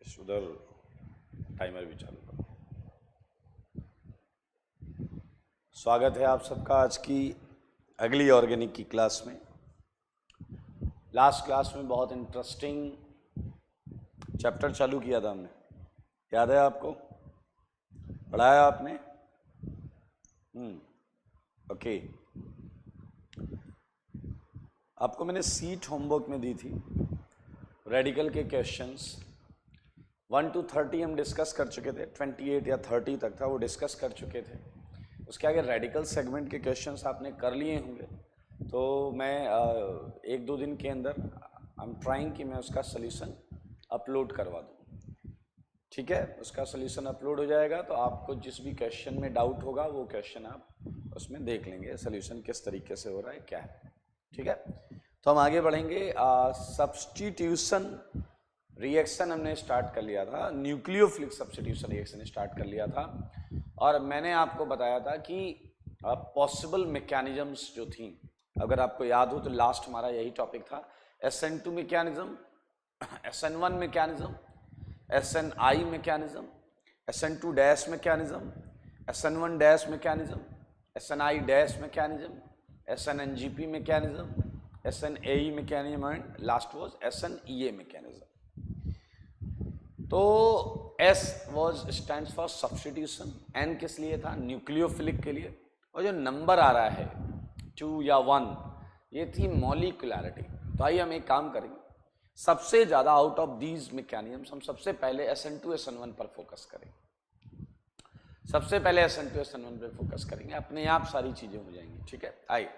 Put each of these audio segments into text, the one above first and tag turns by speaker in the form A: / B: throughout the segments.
A: उधर टाइमर भी चालू करो। स्वागत है आप सबका आज की अगली ऑर्गेनिक की क्लास में। लास्ट क्लास में बहुत इंटरेस्टिंग चैप्टर चालू किया था हमने, याद है आपको? पढ़ाया आपने? ओके। आपको मैंने सीट होमवर्क में दी थी, रेडिकल के क्वेश्चंस 1 to 30 हम डिस्कस कर चुके थे, 28 या 30 तक था वो डिस्कस कर चुके थे। उसके आगे रेडिकल सेगमेंट के क्वेश्चंस आपने कर लिए होंगे, तो मैं एक दो दिन के अंदर आई एम ट्राइंग कि मैं उसका सलूशन अपलोड करवा दूँ। ठीक है, उसका सलूशन अपलोड हो जाएगा तो आपको जिस भी क्वेश्चन में डाउट होगा वो क्वेश्चन आप उसमें देख लेंगे, सलूशन किस तरीके से हो रहा है क्या है। ठीक है, तो हम आगे बढ़ेंगे। सब्स्टिट्यूशन रिएक्शन हमने स्टार्ट कर लिया था, न्यूक्लियोफिलिक सब्स्टिट्यूशन रिएक्शन स्टार्ट कर लिया था, और मैंने आपको बताया था कि पॉसिबल मैकेनिज्म्स जो थी, अगर आपको याद हो तो लास्ट हमारा यही टॉपिक था, SN2 mechanism, SN1 mechanism, SNI mechanism, SN2 dash mechanism, SN1 dash mechanism, SNI dash mechanism, SNNGP mechanism, SNAE mechanism and last was SNEA mechanism. तो S was stands for substitution, N किस लिए था? Nucleophilic के लिए, और जो number आ रहा है 2 या 1 ये थी मॉलिक्यूलैरिटी। तो आइए हम एक काम करेंगे, सबसे ज़्यादा आउट ऑफ दीज मैकेनिज्म्स हम सबसे पहले SN2 SN1 पर फोकस करेंगे। सबसे पहले SN2 SN1 पर फोकस करेंगे, अपने आप सारी चीज़ें हो जाएंगी। ठीक है, आइए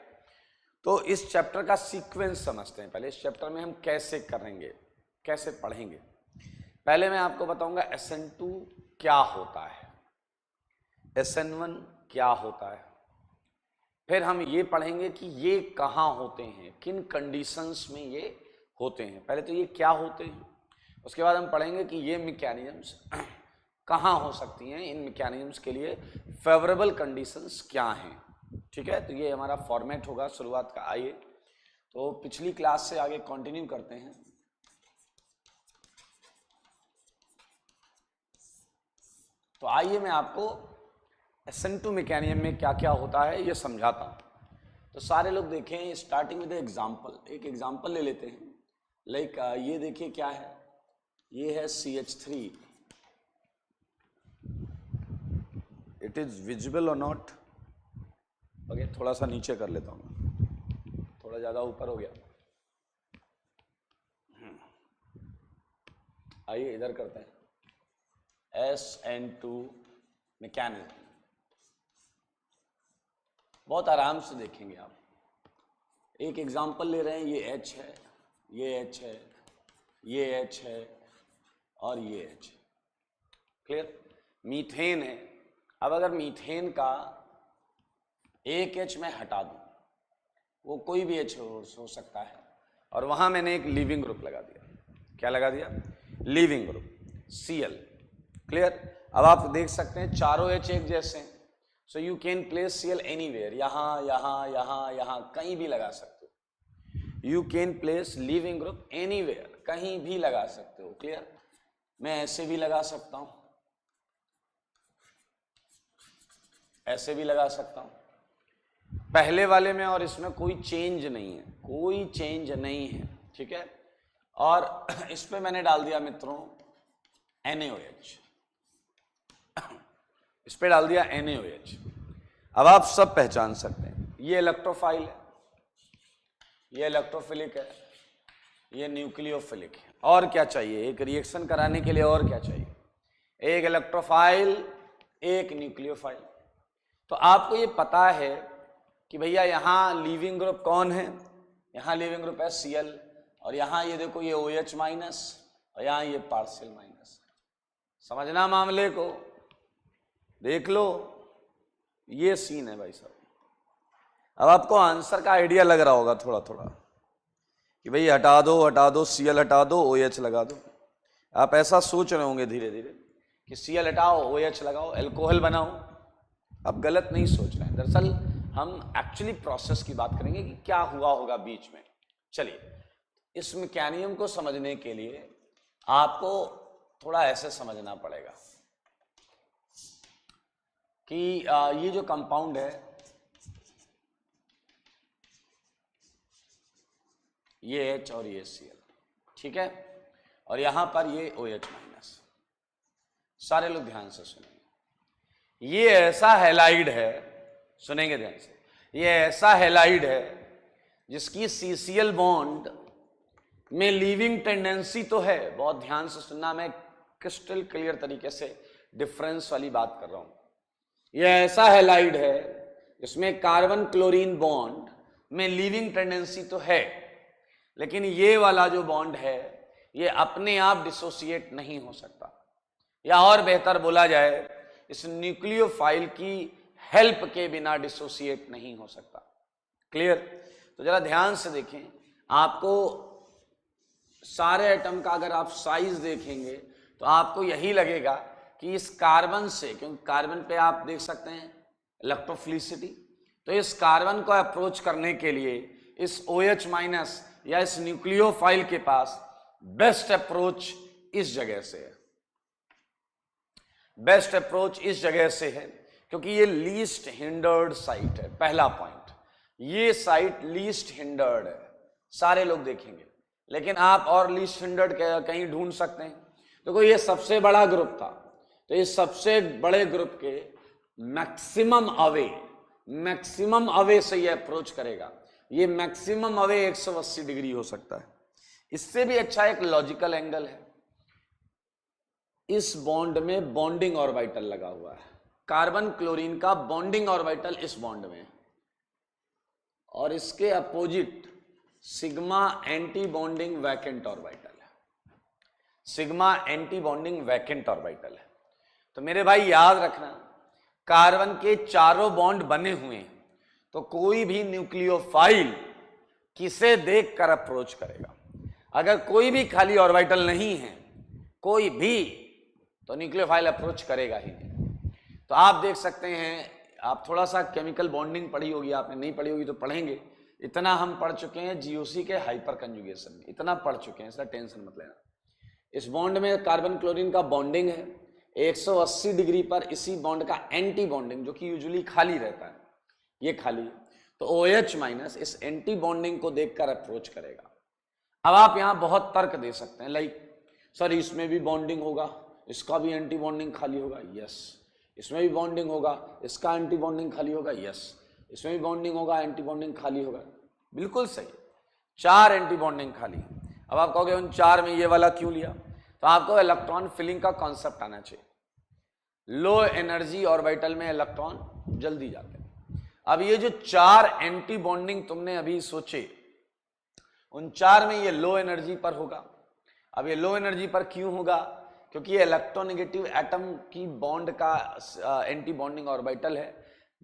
A: तो इस चैप्टर का सीक्वेंस समझते हैं। पहले इस चैप्टर में हम कैसे करेंगे, कैसे पढ़ेंगे। पहले मैं आपको बताऊंगा SN2 क्या होता है, SN1 क्या होता है, फिर हम ये पढ़ेंगे कि ये कहाँ होते हैं, किन कंडीशंस में ये होते हैं। पहले तो ये क्या होते हैं, उसके बाद हम पढ़ेंगे कि ये मैकेनिज्म्स कहाँ हो सकती हैं, इन मैकेनिज्म्स के लिए फेवरेबल कंडीशंस क्या हैं। ठीक है, तो ये हमारा फॉर्मेट होगा शुरुआत का। आइए तो पिछली क्लास से आगे कंटिन्यू करते हैं। तो आइए मैं आपको SN2 मैकेनिज्म में क्या क्या होता है ये समझाता हूँ। तो सारे लोग देखें, स्टार्टिंग विद एग्जाम्पल, एक एग्जाम्पल ले लेते हैं। लाइक ये देखिए क्या है, ये है CH3। इट इज विजिबल और नॉट? ओके, थोड़ा सा नीचे कर लेता हूँ, थोड़ा ज़्यादा ऊपर हो गया। आइए इधर करते हैं, SN2 मैकेनिज्म। बहुत आराम से देखेंगे आप। एक एग्जांपल ले रहे हैं, ये H है, ये H है, ये H है और ये H है। क्लियर? मीथेन है। अब अगर मीथेन का एक H मैं हटा दूं, वो कोई भी H हो सकता है, और वहां मैंने एक लीविंग ग्रुप लगा दिया। क्या लगा दिया? Leaving group, Cl। क्लियर? अब आप देख सकते हैं चारों H एक जैसे हैं, so you can place Cl anywhere, यहां यहां यहां यहां कहीं भी लगा सकते हो। You can place leaving group anywhere, कहीं भी लगा सकते हो। क्लियर? मैं ऐसे भी लगा सकता हूं, ऐसे भी लगा सकता हूं। पहले वाले में और इसमें कोई चेंज नहीं है, कोई चेंज नहीं है। ठीक है, और इस पे मैंने डाल दिया मित्रों NaOH, इस पे डाल दिया NaOH। अब आप सब पहचान सकते हैं, ये इलेक्ट्रोफाइल है, ये इलेक्ट्रोफिलिक है, ये न्यूक्लियोफिलिक है। और क्या चाहिए एक रिएक्शन कराने के लिए? और क्या चाहिए? एक इलेक्ट्रोफाइल, एक न्यूक्लियोफाइल। तो आपको ये पता है कि भैया यहाँ लीविंग ग्रुप कौन है, यहाँ लीविंग ग्रुप है Cl, और यहाँ ये देखो ये OH माइनस, और यहाँ ये पार्शियल माइनस। समझना मामले को, देख लो, ये सीन है भाई साहब। अब आपको आंसर का आइडिया लग रहा होगा थोड़ा थोड़ा कि भाई हटा दो Cl हटा दो, OH लगा दो। आप ऐसा सोच रहे होंगे धीरे धीरे कि Cl हटाओ, OH लगाओ, अल्कोहल बनाओ। आप गलत नहीं सोच रहे हैं। दरअसल हम एक्चुअली प्रोसेस की बात करेंगे कि क्या हुआ होगा बीच में। चलिए, इस मैकेनिज्म को समझने के लिए आपको थोड़ा ऐसे समझना पड़ेगा कि ये जो कंपाउंड है ये H और ये Cl, ठीक है, और यहां पर ये OH माइनस। सारे लोग ध्यान से सुनेंगे। ये ऐसा हैलाइड है, सुनेंगे ध्यान से, ये ऐसा हैलाइड है जिसकी CCl बॉन्ड में लीविंग टेंडेंसी तो है। बहुत ध्यान से सुनना, मैं क्रिस्टल क्लियर तरीके से डिफरेंस वाली बात कर रहा हूं। यह ऐसा हैलाइड है जिसमें कार्बन क्लोरीन बॉन्ड में लीविंग टेंडेंसी तो है, लेकिन ये वाला जो बॉन्ड है ये अपने आप डिसोसिएट नहीं हो सकता, या और बेहतर बोला जाए इस न्यूक्लियोफाइल की हेल्प के बिना डिसोसिएट नहीं हो सकता। क्लियर? तो जरा ध्यान से देखें, आपको सारे एटम का अगर आप साइज देखेंगे तो आपको यही लगेगा कि इस कार्बन से, क्योंकि कार्बन पे आप देख सकते हैं इलेक्ट्रोफिलिसिटी, तो इस कार्बन को अप्रोच करने के लिए इस OH माइनस या इस न्यूक्लियोफाइल के पास बेस्ट अप्रोच इस जगह से है। बेस्ट अप्रोच इस जगह से है क्योंकि ये लीस्ट हिंडर्ड साइट है। पहला पॉइंट, ये साइट लीस्ट हिंडर्ड है, सारे लोग देखेंगे, लेकिन आप और लीस्ट हिंडर्ड कहीं ढूंढ सकते हैं। देखो ये सबसे बड़ा ग्रुप था, तो इस सबसे बड़े ग्रुप के मैक्सिमम अवे से ये अप्रोच करेगा। ये मैक्सिमम अवे 180 डिग्री हो सकता है। इससे भी अच्छा एक लॉजिकल एंगल है, इस बॉन्ड में बॉन्डिंग ऑर्बिटल लगा हुआ है। कार्बन क्लोरीन का बॉन्डिंग ऑर्बिटल इस बॉन्ड में, और इसके opposite sigma antibonding vacant orbital है। Sigma antibonding vacant orbital है। तो मेरे भाई याद रखना, कार्बन के चारों बॉन्ड बने हुए हैं, तो कोई भी न्यूक्लियोफाइल किसे देखकर अप्रोच करेगा। अगर कोई भी खाली ऑर्बिटल नहीं है, कोई भी, तो न्यूक्लियोफाइल अप्रोच करेगा ही नहीं। तो आप देख सकते हैं, आप थोड़ा सा केमिकल बॉन्डिंग पढ़ी होगी, आपने नहीं पढ़ी होगी तो पढ़ेंगे। इतना हम पढ़ चुके हैं GOC के हाइपर कंजुगेशन में, इतना पढ़ चुके हैं, इसका टेंशन मत लेना। इस बॉन्ड में कार्बन क्लोरीन का बॉन्डिंग है 180 डिग्री पर। इसी बॉन्ड का एंटी बॉन्डिंग, जो कि यूजुअली खाली रहता है, ये खाली है, तो OH माइनस इस एंटी बॉन्डिंग को देखकर अप्रोच करेगा। अब आप यहां बहुत तर्क दे सकते हैं, लाइक सर इसमें भी बॉन्डिंग होगा, इसका भी एंटी बॉन्डिंग खाली होगा, यस। इसमें भी बॉन्डिंग होगा, इसका एंटी बॉन्डिंग खाली होगा, यस। इसमें भी बॉन्डिंग होगा, एंटी बॉन्डिंग खाली होगा, बिल्कुल सही। 4 एंटी बॉन्डिंग खाली। अब आप कहोगे उन 4 में ये वाला क्यों लिया, तो आपको इलेक्ट्रॉन फिलिंग का कॉन्सेप्ट आना चाहिए। लो एनर्जी ऑर्बिटल में इलेक्ट्रॉन जल्दी जाते हैं। अब ये जो 4 एंटी बॉन्डिंग तुमने अभी सोचे, उन 4 में ये लो एनर्जी पर होगा। अब ये लो एनर्जी पर क्यों होगा, क्योंकि ये इलेक्ट्रोनेगेटिव एटम की बॉन्ड का एंटी बॉन्डिंग ऑर्बिटल है।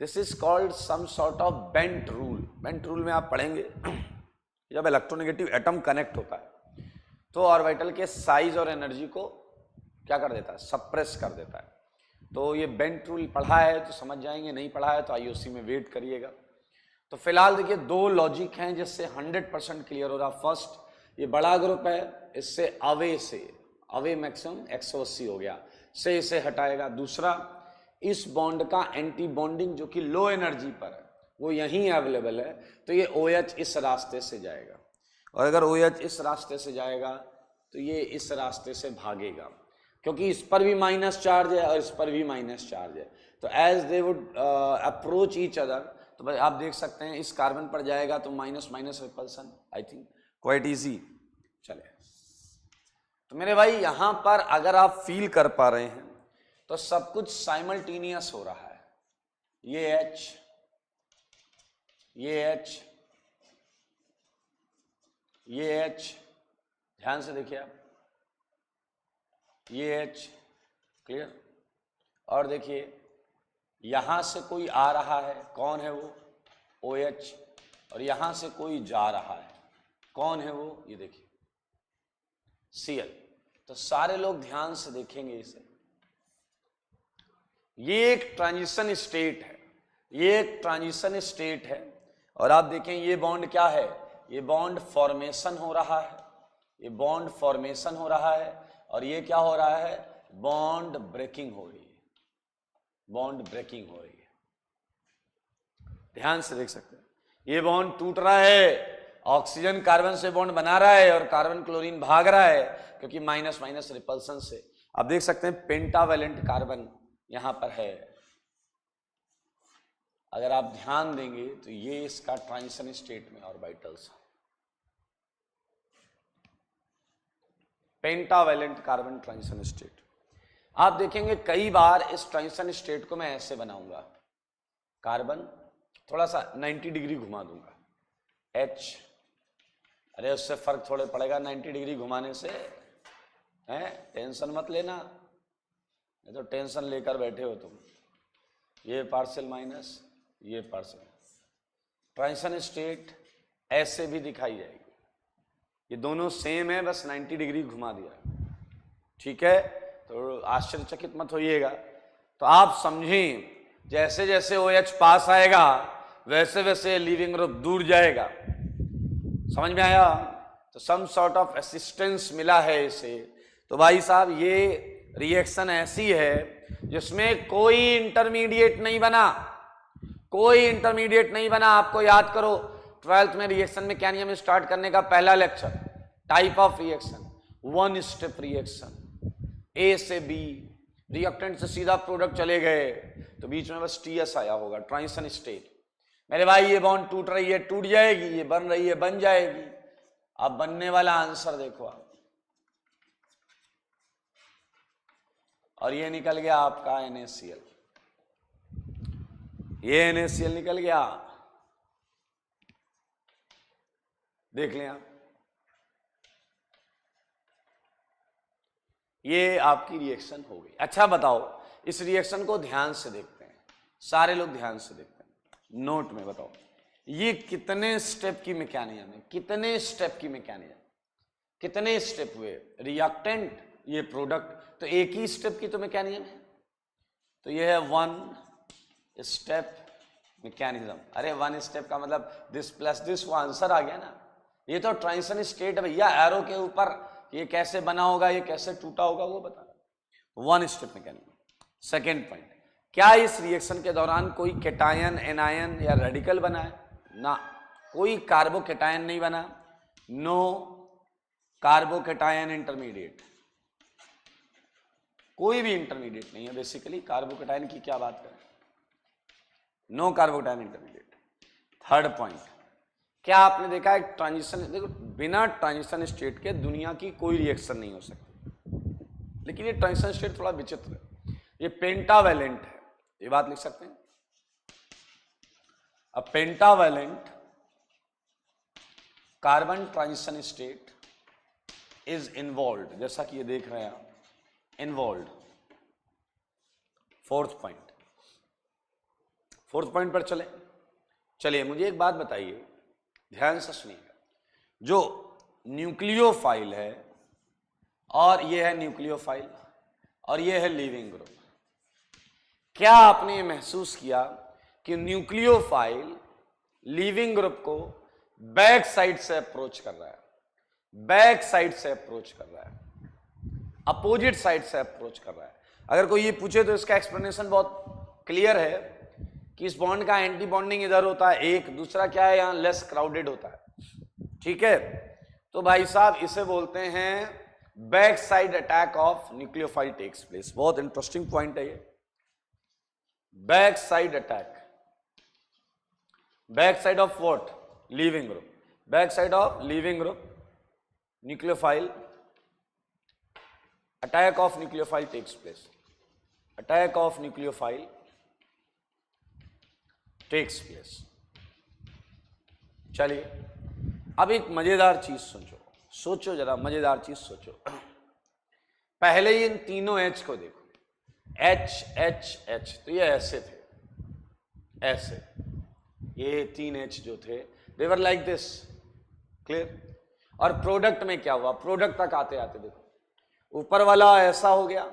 A: This is called some sort of bent rule. Bent rule में आप पढ़ेंगे, जब इलेक्ट्रोनेगेटिव एटम कनेक्ट होता है तो ऑर्बिटल के साइज और एनर्जी को क्या कर देता है, सप्रेस कर देता है। तो ये बेंट रूल पढ़ा है तो समझ जाएंगे, नहीं पढ़ा है तो IOC में वेट करिएगा। तो फिलहाल देखिए 2 लॉजिक हैं जिससे 100% क्लियर हो रहा। फर्स्ट, ये बड़ा ग्रुप है, इससे अवे मैक्सिमम 180 हो गया, से इसे हटाएगा। दूसरा, इस बॉन्ड का एंटी बॉन्डिंग जो कि लो एनर्जी पर है वो यहीं अवेलेबल है, तो ये OH इस रास्ते से जाएगा, और अगर OH इस रास्ते से जाएगा तो ये इस रास्ते से भागेगा, क्योंकि इस पर भी माइनस चार्ज है और इस पर भी माइनस चार्ज है। तो as they would approach each other, तो भाई आप देख सकते हैं इस कार्बन पर जाएगा तो minus minus repulsion, I think quite easy. चले, तो मेरे भाई यहां पर अगर आप फील कर पा रहे हैं तो सब कुछ साइमल्टेनियस हो रहा है। ये H, ये H, ये H, ध्यान से देखिए आप, ये H, क्लियर। और देखिए यहां से कोई आ रहा है, कौन है वो, OH, और यहां से कोई जा रहा है, कौन है वो, ये देखिए Cl। तो सारे लोग ध्यान से देखेंगे इसे, ये एक ट्रांजिशन स्टेट है, ये एक ट्रांजिशन स्टेट है। और आप देखें ये बॉन्ड क्या है, ये बॉन्ड फॉर्मेशन हो रहा है, ये बॉन्ड फॉर्मेशन हो रहा है, और ये क्या हो रहा है, बॉन्ड ब्रेकिंग हो रही है, बॉन्ड ब्रेकिंग हो रही है। ध्यान से देख सकते हैं, ये बॉन्ड टूट रहा है, ऑक्सीजन कार्बन से बॉन्ड बना रहा है और कार्बन क्लोरीन भाग रहा है क्योंकि माइनस माइनस रिपल्सन से। आप देख सकते हैं पेंटावेलेंट कार्बन यहां पर है, अगर आप ध्यान देंगे तो ये इसका ट्रांजिशन स्टेट में orbitals, pentavalent carbon transition state. आप देखेंगे कई बार इस ट्रांजिशन स्टेट को मैं ऐसे बनाऊंगा, कार्बन थोड़ा सा 90 डिग्री घुमा दूंगा, H, अरे उससे फर्क थोड़े पड़ेगा 90 डिग्री घुमाने से, हैं, टेंशन मत लेना, नहीं तो टेंशन लेकर बैठे हो तुम। ये पार्शियल माइनस, ये पार्शियल, ट्रांजिशन स्टेट ऐसे भी दिखाई जाएगी, ये दोनों सेम है, बस 90 डिग्री घुमा दिया, ठीक है। तो आश्चर्यचकित मत होइएगा। तो आप समझें, जैसे जैसे OH पास आएगा वैसे वैसे लीविंग ग्रुप दूर जाएगा, समझ में आया। तो सम सॉर्ट ऑफ असिस्टेंस मिला है इसे। तो भाई साहब ये रिएक्शन ऐसी है जिसमें कोई इंटरमीडिएट नहीं बना, कोई इंटरमीडिएट नहीं बना। आपको याद करो 12th में रिएक्शन में क्या नियम स्टार्ट करने का पहला lecture, type of reaction, one step reaction, A से B, रिएक्टेंट से सीधा प्रोडक्ट चले गए तो बीच में बस TS आया होगा, ट्रांजिशन स्टेट। मेरे भाई ये बॉन्ड टूट रही है, टूट जाएगी, ये बन रही है, बन जाएगी। अब बनने वाला आंसर देखो आप, और ये निकल गया आपका NaCl, ये NaCl निकल गया, देख लें आप, ये आपकी रिएक्शन हो गई। अच्छा बताओ, इस रिएक्शन को ध्यान से देखते हैं, सारे लोग ध्यान से देखते हैं, नोट में बताओ ये कितने स्टेप की मैकेनिज्म है, कितने स्टेप की मैकेनिज्म, कितने स्टेप हुए, रिएक्टेंट, ये प्रोडक्ट, तो एक ही स्टेप की तो मैकेनिज्म है, तो ये है वन स्टेप मैकेनिज्म। अरे वन स्टेप का मतलब दिस प्लस दिस, वो आंसर आ गया ना। ये तो ट्रांजिशन स्टेट है भैया, एरो के ऊपर ये कैसे बना होगा, ये कैसे टूटा होगा वो बता, one step mechanism. Second point, क्या इस रिएक्शन के दौरान कोई कैटायन, एनायन या रेडिकल बना है? ना, कोई कार्बोकैटायन नहीं बना, नो कार्बोकैटायन इंटरमीडिएट, कोई भी इंटरमीडिएट नहीं है। बेसिकली कार्बोकैटायन की क्या बात करें, no carbocation intermediate. Third point, क्या आपने देखा है ट्रांजिशन, देखो बिना ट्रांजिशन स्टेट के दुनिया की कोई रिएक्शन नहीं हो सकती, लेकिन ये ट्रांजिशन स्टेट थोड़ा विचित्र है, ये पेंटावेलेंट है, ये बात लिख सकते हैं। अब pentavalent carbon transition state is involved, जैसा कि ये देख रहे हैं आप, इन्वॉल्व्ड। फोर्थ पॉइंट पर चलिए मुझे एक बात बताइए, ध्यान से सुनिएगा, जो न्यूक्लियोफाइल है और ये है न्यूक्लियोफाइल और ये है लीविंग ग्रुप, क्या आपने महसूस किया कि न्यूक्लियोफाइल लीविंग ग्रुप को बैक साइड से अप्रोच कर रहा है, बैक साइड से अप्रोच कर रहा है, अपोजिट साइड से अप्रोच कर रहा है? अगर कोई ये पूछे तो इसका एक्सप्लेनेशन बहुत क्लियर है कि इस बॉन्ड का एंटी बॉन्डिंग इधर होता है एक, दूसरा क्या है, यहां लेस क्राउडेड होता है, ठीक है। तो भाई साहब इसे बोलते हैं back side attack of nucleophile takes place. बहुत इंटरेस्टिंग पॉइंट है ये, back side attack, back side of what, leaving group, back side of leaving group nucleophile, attack of nucleophile takes place, attack of nucleophile takes place. चलिए अब एक मजेदार चीज सोचो जरा, मजेदार चीज सोचो। पहले ही इन तीनों H को देखो, H H H, तो ये ऐसे थे, ऐसे, ये तीन H जो थे दे वर लाइक दिस, क्लियर। और प्रोडक्ट में क्या हुआ, प्रोडक्ट तक आते आते देखो ऊपर वाला ऐसा हो गया,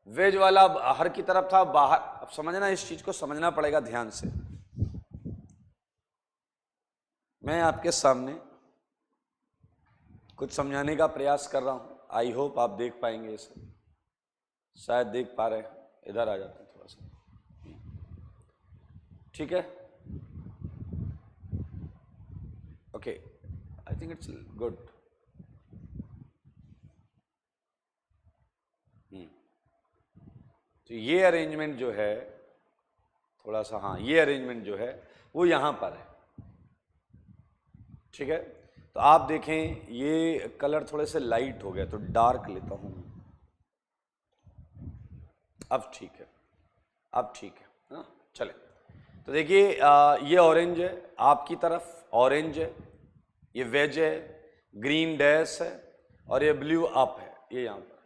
A: वेज वाला बाहर की तरफ था, बाहर। अब समझना, इस चीज को समझना पड़ेगा ध्यान से। मैं आपके सामने कुछ समझाने का प्रयास कर रहा हूं, आई होप आप देख पाएंगे इसे, शायद देख पा रहे हैं, इधर आ जाते हैं थोड़ा सा, ठीक है, okay, I think it's good. तो ये अरेंजमेंट जो है थोड़ा सा, हाँ ये अरेंजमेंट जो है वो यहाँ पर है, ठीक है। तो आप देखें ये कलर थोड़े से लाइट हो गए, तो डार्क लेता हूँ, अब ठीक है, अब ठीक है, हाँ चले। तो देखिए ये ऑरेंज है आपकी तरफ, ऑरेंज है, ये वेज है, ग्रीन डैश है, और ये ब्लू अप है, ये यहाँ पर।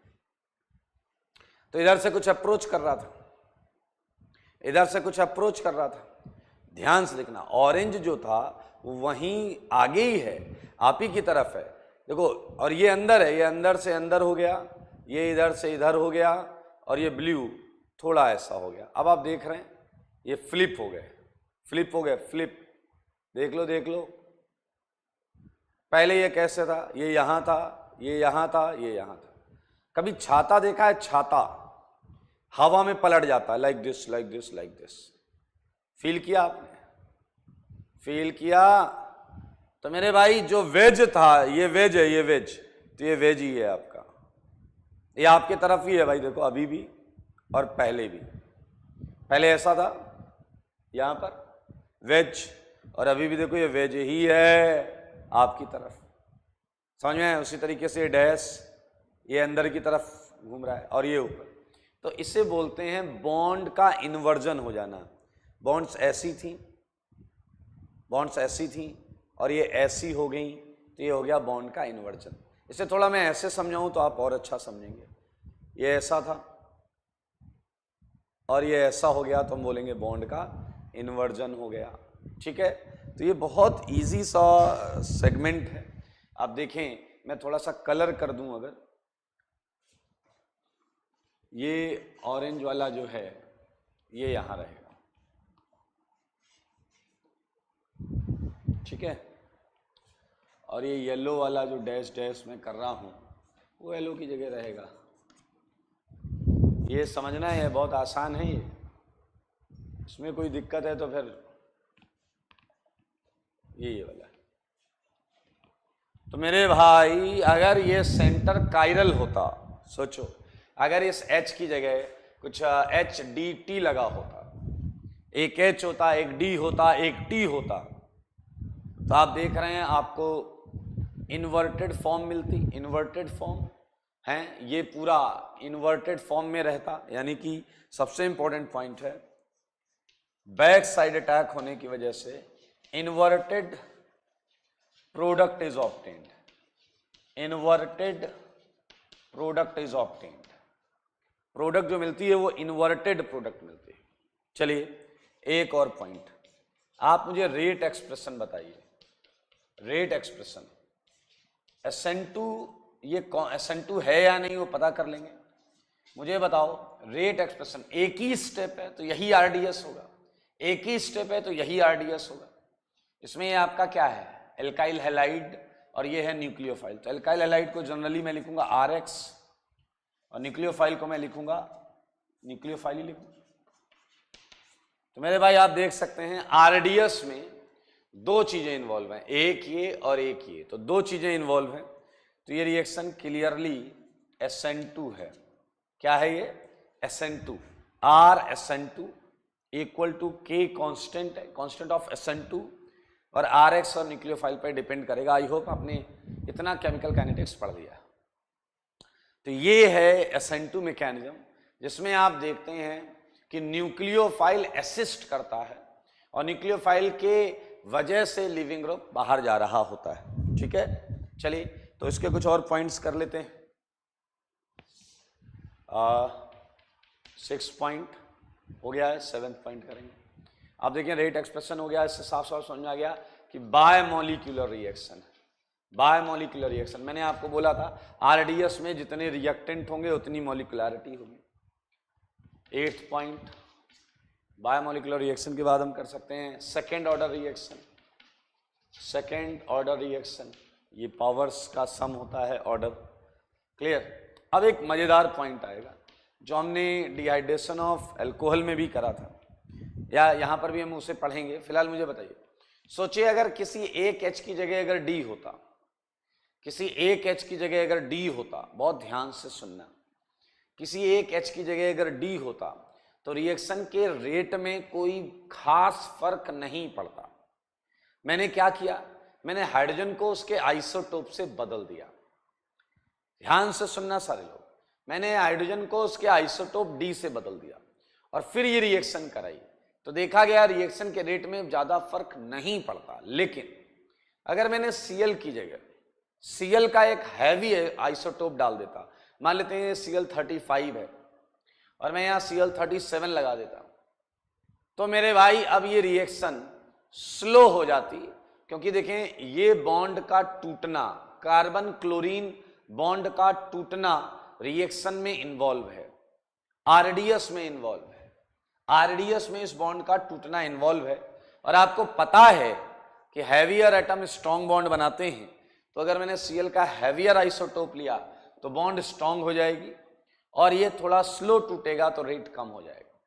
A: तो इधर से कुछ अप्रोच कर रहा था, इधर से कुछ अप्रोच कर रहा था, ध्यान से देखना, ऑरेंज जो था वो वहीं आगे ही है, आप ही की तरफ है, देखो, और ये अंदर है, ये अंदर से अंदर हो गया, ये इधर से इधर हो गया, और ये ब्लू थोड़ा ऐसा हो गया। अब आप देख रहे हैं ये फ्लिप हो गए, फ्लिप हो गए, फ्लिप, देख लो देख लो, पहले ये कैसे था, ये यहां था, ये यहां था, ये यहां था। कभी छाता देखा है, छाता हवा में पलट जाता है, like this like this like this, feel किया आपने, फील किया। तो मेरे भाई जो वेज था, ये वेज है, ये वेज, तो ये वेज ही है आपका, ये आपके तरफ ही है भाई, देखो अभी भी और पहले भी, पहले ऐसा था यहां पर वेज, और अभी भी देखो ये वेज ही है आपकी तरफ, समझ में आया। उसी तरीके से डैश ये अंदर की तरफ घूम रहा है, और ये ऊपर, तो इसे बोलते हैं बॉन्ड का इन्वर्जन हो जाना। बॉन्ड्स ऐसी थी, बॉन्ड्स ऐसी थी, और ये ऐसी हो गई, तो ये हो गया बॉन्ड का इन्वर्जन। इसे थोड़ा मैं ऐसे समझाऊं तो आप और अच्छा समझेंगे, ये ऐसा था और ये ऐसा हो गया, तो हम बोलेंगे बॉन्ड का इन्वर्जन हो गया, ठीक है। तो ये बहुत इजी सा सेगमेंट है। आप देखें, मैं थोड़ा सा कलर कर दूं, अगर ये ऑरेंज वाला जो है ये यहां रहेगा, ठीक है, और ये येलो वाला जो डैश डैश मैं कर रहा हूं वो येलो की जगह रहेगा। ये समझना है, बहुत आसान है ये, इसमें कोई दिक्कत है तो फिर ये वाला। तो मेरे भाई अगर ये सेंटर कायरल होता, सोचो अगर इस H की जगह कुछ HDT लगा होता, एक H होता, एक D होता, एक T होता, तो आप देख रहे हैं आपको इन्वर्टेड फॉर्म मिलती, इन्वर्टेड फॉर्म है, ये पूरा इन्वर्टेड फॉर्म में रहता, यानी कि सबसे इंपॉर्टेंट पॉइंट है, बैक साइड अटैक होने की वजह से inverted product is obtained, inverted product is obtained, product जो मिलती है वो इन्वर्टेड प्रोडक्ट मिलती है। चलिए एक और पॉइंट, आप मुझे रेट एक्सप्रेशन बताइए, रेट एक्सप्रेशन SN2, ये SN2 है या नहीं वो पता कर लेंगे। मुझे बताओ रेट एक्सप्रेशन, एक ही स्टेप है तो यही RDS होगा, एक ही स्टेप है तो यही RDS होगा। इसमें ये आपका क्या है, एल्काइल हैलाइड, और ये है न्यूक्लियोफाइल। तो एल्काइल हैलाइड को जनरली मैं लिखूंगा RX, और न्यूक्लियोफाइल को मैं लिखूंगा न्यूक्लियोफाइल ही लिखूंगा। तो मेरे भाई आप देख सकते हैं RDS में दो चीजें इन्वॉल्व हैं, एक ये और एक ये, तो दो चीजें इन्वॉल्व हैं। तो ये रिएक्शन क्लियरली SN2 है। क्या है ये, SN2, RSN2 equal to K constant है, कांस्टेंट ऑफ SN2, और RX और न्यूक्लियोफाइल पर डिपेंड करेगा। आई होप आपने इतना केमिकल काइनेटिक्स पढ़ लिया। तो ये है SN2 मैकेनिज्म, जिसमें आप देखते हैं कि न्यूक्लियोफाइल असिस्ट करता है, और न्यूक्लियोफाइल के वजह से लिविंग ग्रुप बाहर जा रहा होता है, ठीक है। चलिए तो इसके कुछ और पॉइंट्स कर लेते हैं। 6 पॉइंट हो गया है, 7th पॉइंट करेंगे। आप देखिए रेट एक्सप्रेशन हो गया, इससे साफ साफ समझ में आ गया कि बायमोलिक्यूलर रिएक्शन, बायमोलिक्यूलर रिएक्शन। मैंने आपको बोला था RDS में जितने रिएक्टेंट होंगे उतनी मॉलिक्यूलरिटी होगी। 8th पॉइंट, बायोमोलिकुलर रिएक्शन के बाद हम कर सकते हैं second order reaction. Second order reaction, ये पावर्स का सम होता है ऑर्डर। क्लियर। अब एक मजेदार पॉइंट आएगा जो हमने डिहाइड्रेशन ऑफ अल्कोहल में भी करा था, या यहां पर भी हम उसे पढ़ेंगे। फिलहाल मुझे बताइए, सोचिए अगर किसी एक H की जगह अगर D होता, किसी एक H की जगह अगर D होता, बहुत ध्यान से सुनना, किसी एक H की जगह अगर D होता तो रिएक्शन के रेट में कोई खास फर्क नहीं पड़ता। मैंने क्या किया, मैंने हाइड्रोजन को उसके आइसोटोप से बदल दिया। ध्यान से सुनना सारे लोग, मैंने हाइड्रोजन को उसके आइसोटोप D से बदल दिया और फिर ये रिएक्शन कराई, तो देखा गया रिएक्शन के रेट में ज्यादा फर्क नहीं पड़ता। लेकिन अगर मैंने Cl की जगह Cl का एक हैवी आइसोटोप डाल देता, मान लेते हैं Cl35 है और मैं यहां Cl37 लगा देता, तो मेरे भाई अब ये रिएक्शन स्लो हो जाती, क्योंकि देखें ये बॉन्ड का टूटना, कार्बन क्लोरीन बॉन्ड का टूटना रिएक्शन में इन्वॉल्व है, आरडीएस में इन्वॉल्व है, आरडीएस में इस बॉन्ड का टूटना इन्वॉल्व है। और आपको पता है कि हैवियर एटम स्ट्रॉन्ग बॉन्ड बनाते हैं, तो अगर मैंने Cl का हैवियर आइसोटोप लिया तो बॉन्ड स्ट्रॉन्ग हो जाएगी और ये थोड़ा स्लो टूटेगा तो रेट कम हो जाएगा।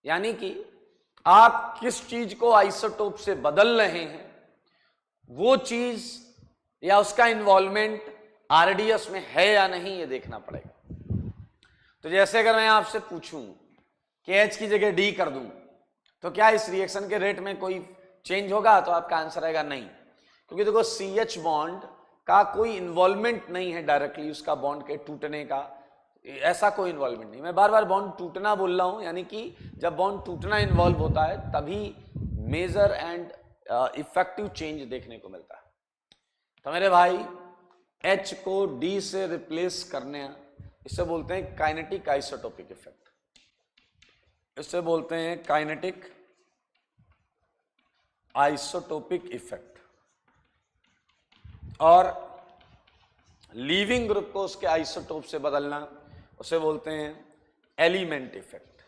A: यानी कि आप किस चीज को आइसोटोप से बदल रहे हैं, वो चीज या उसका इन्वॉल्वमेंट आरडीएस में है या नहीं, ये देखना पड़ेगा। तो जैसे अगर मैं आपसे पूछूं कि H की जगह D कर दूं तो क्या इस रिएक्शन के रेट में कोई चेंज होगा, तो आपका आंसर आएगा नहीं, क्योंकि देखो CH बॉन्ड का कोई इन्वॉल्वमेंट नहीं है डायरेक्टली उसका बॉन्ड के टूटने का, ऐसा कोई इन्वॉल्वमेंट नहीं। मैं बार बार बॉन्ड टूटना बोल रहा हूं, यानी कि जब बॉन्ड टूटना इन्वॉल्व होता है तभी मेजर एंड इफेक्टिव चेंज देखने को मिलता है। तो मेरे भाई H को D से रिप्लेस करने, इसे बोलते हैं काइनेटिक आइसोटोपिक इफेक्ट, इसे बोलते हैं काइनेटिक आइसोटोपिक इफेक्ट। और लीविंग ग्रुप को उसके आइसोटोप से बदलना, उसे बोलते हैं एलिमेंट इफेक्ट,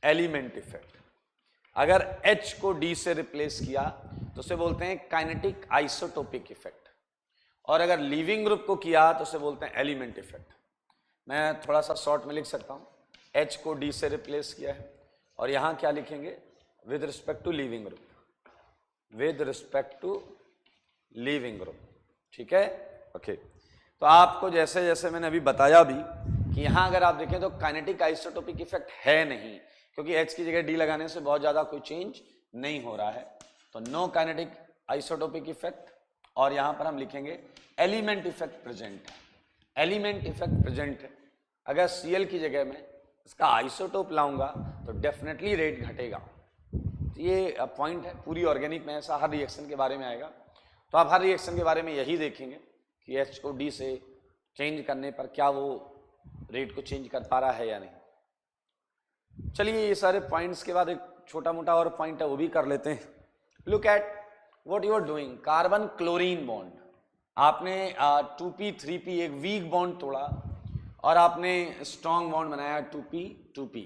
A: एलिमेंट इफेक्ट। अगर H को D से रिप्लेस किया तो उसे बोलते हैं काइनेटिक आइसोटोपिक इफेक्ट, और अगर लीविंग ग्रुप को किया तो उसे बोलते हैं एलिमेंट इफेक्ट। मैं थोड़ा सा शॉर्ट में लिख सकता हूं, H को D से रिप्लेस किया है और यहां क्या लिखेंगे, with respect to leaving group, with respect to leaving group, ठीक है, ओके। तो आपको जैसे जैसे मैंने अभी बताया भी कि यहां अगर आप देखें तो काइनेटिक आइसोटोपिक इफेक्ट है नहीं, क्योंकि H की जगह D लगाने से बहुत ज्यादा कोई चेंज नहीं हो रहा है, तो नो काइनेटिक आइसोटोपिक इफेक्ट। और यहां पर हम लिखेंगे एलिमेंट इफेक्ट प्रेजेंट है, एलिमेंट इफेक्ट प्रेजेंट है। अगर Cl की जगह में इसका आइसोटोप लाऊंगा तो डेफिनेटली रेट घटेगा। तो ये पॉइंट है, पूरी ऑर्गेनिक में ऐसा हर रिएक्शन के बारे में आएगा, तो आप हर रिएक्शन के बारे में यही देखेंगे कि H को D से चेंज करने पर क्या वो रेट को चेंज कर पा रहा है या नहीं। चलिए ये सारे पॉइंट्स के बाद एक छोटा मोटा और पॉइंट है वो भी कर लेते हैं। Look at what you are doing, carbon chlorine bond, आपने 2p 3p एक वीक बॉन्ड तोड़ा और आपने स्ट्रॉन्ग बॉन्ड बनाया 2p 2p।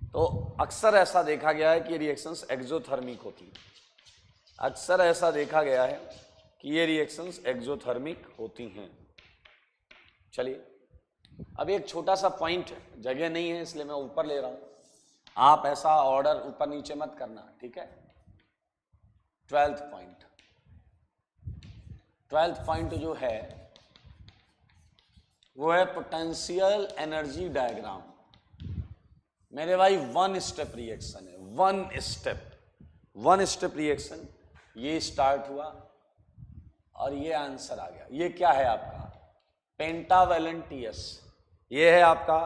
A: तो अक्सर ऐसा देखा गया है कि रिएक्शंस एक्सोथर्मिक होती हैं, अक्सर ऐसा देखा गया है कि ये रिएक्शंस एक्सोथर्मिक होती हैं। चलिए अब एक छोटा सा पॉइंट है, जगह नहीं है इसलिए मैं ऊपर ले रहा हूं, आप ऐसा ऑर्डर ऊपर नीचे मत करना, ठीक है। 12th पॉइंट, 12th पॉइंट जो है वो है पोटेंशियल एनर्जी डायग्राम। मेरे भाई वन स्टेप रिएक्शन है, वन स्टेप रिएक्शन। ये स्टार्ट हुआ और ये आंसर आ गया। ये क्या है आपका पेंटावेलेंट TS, ये है आपका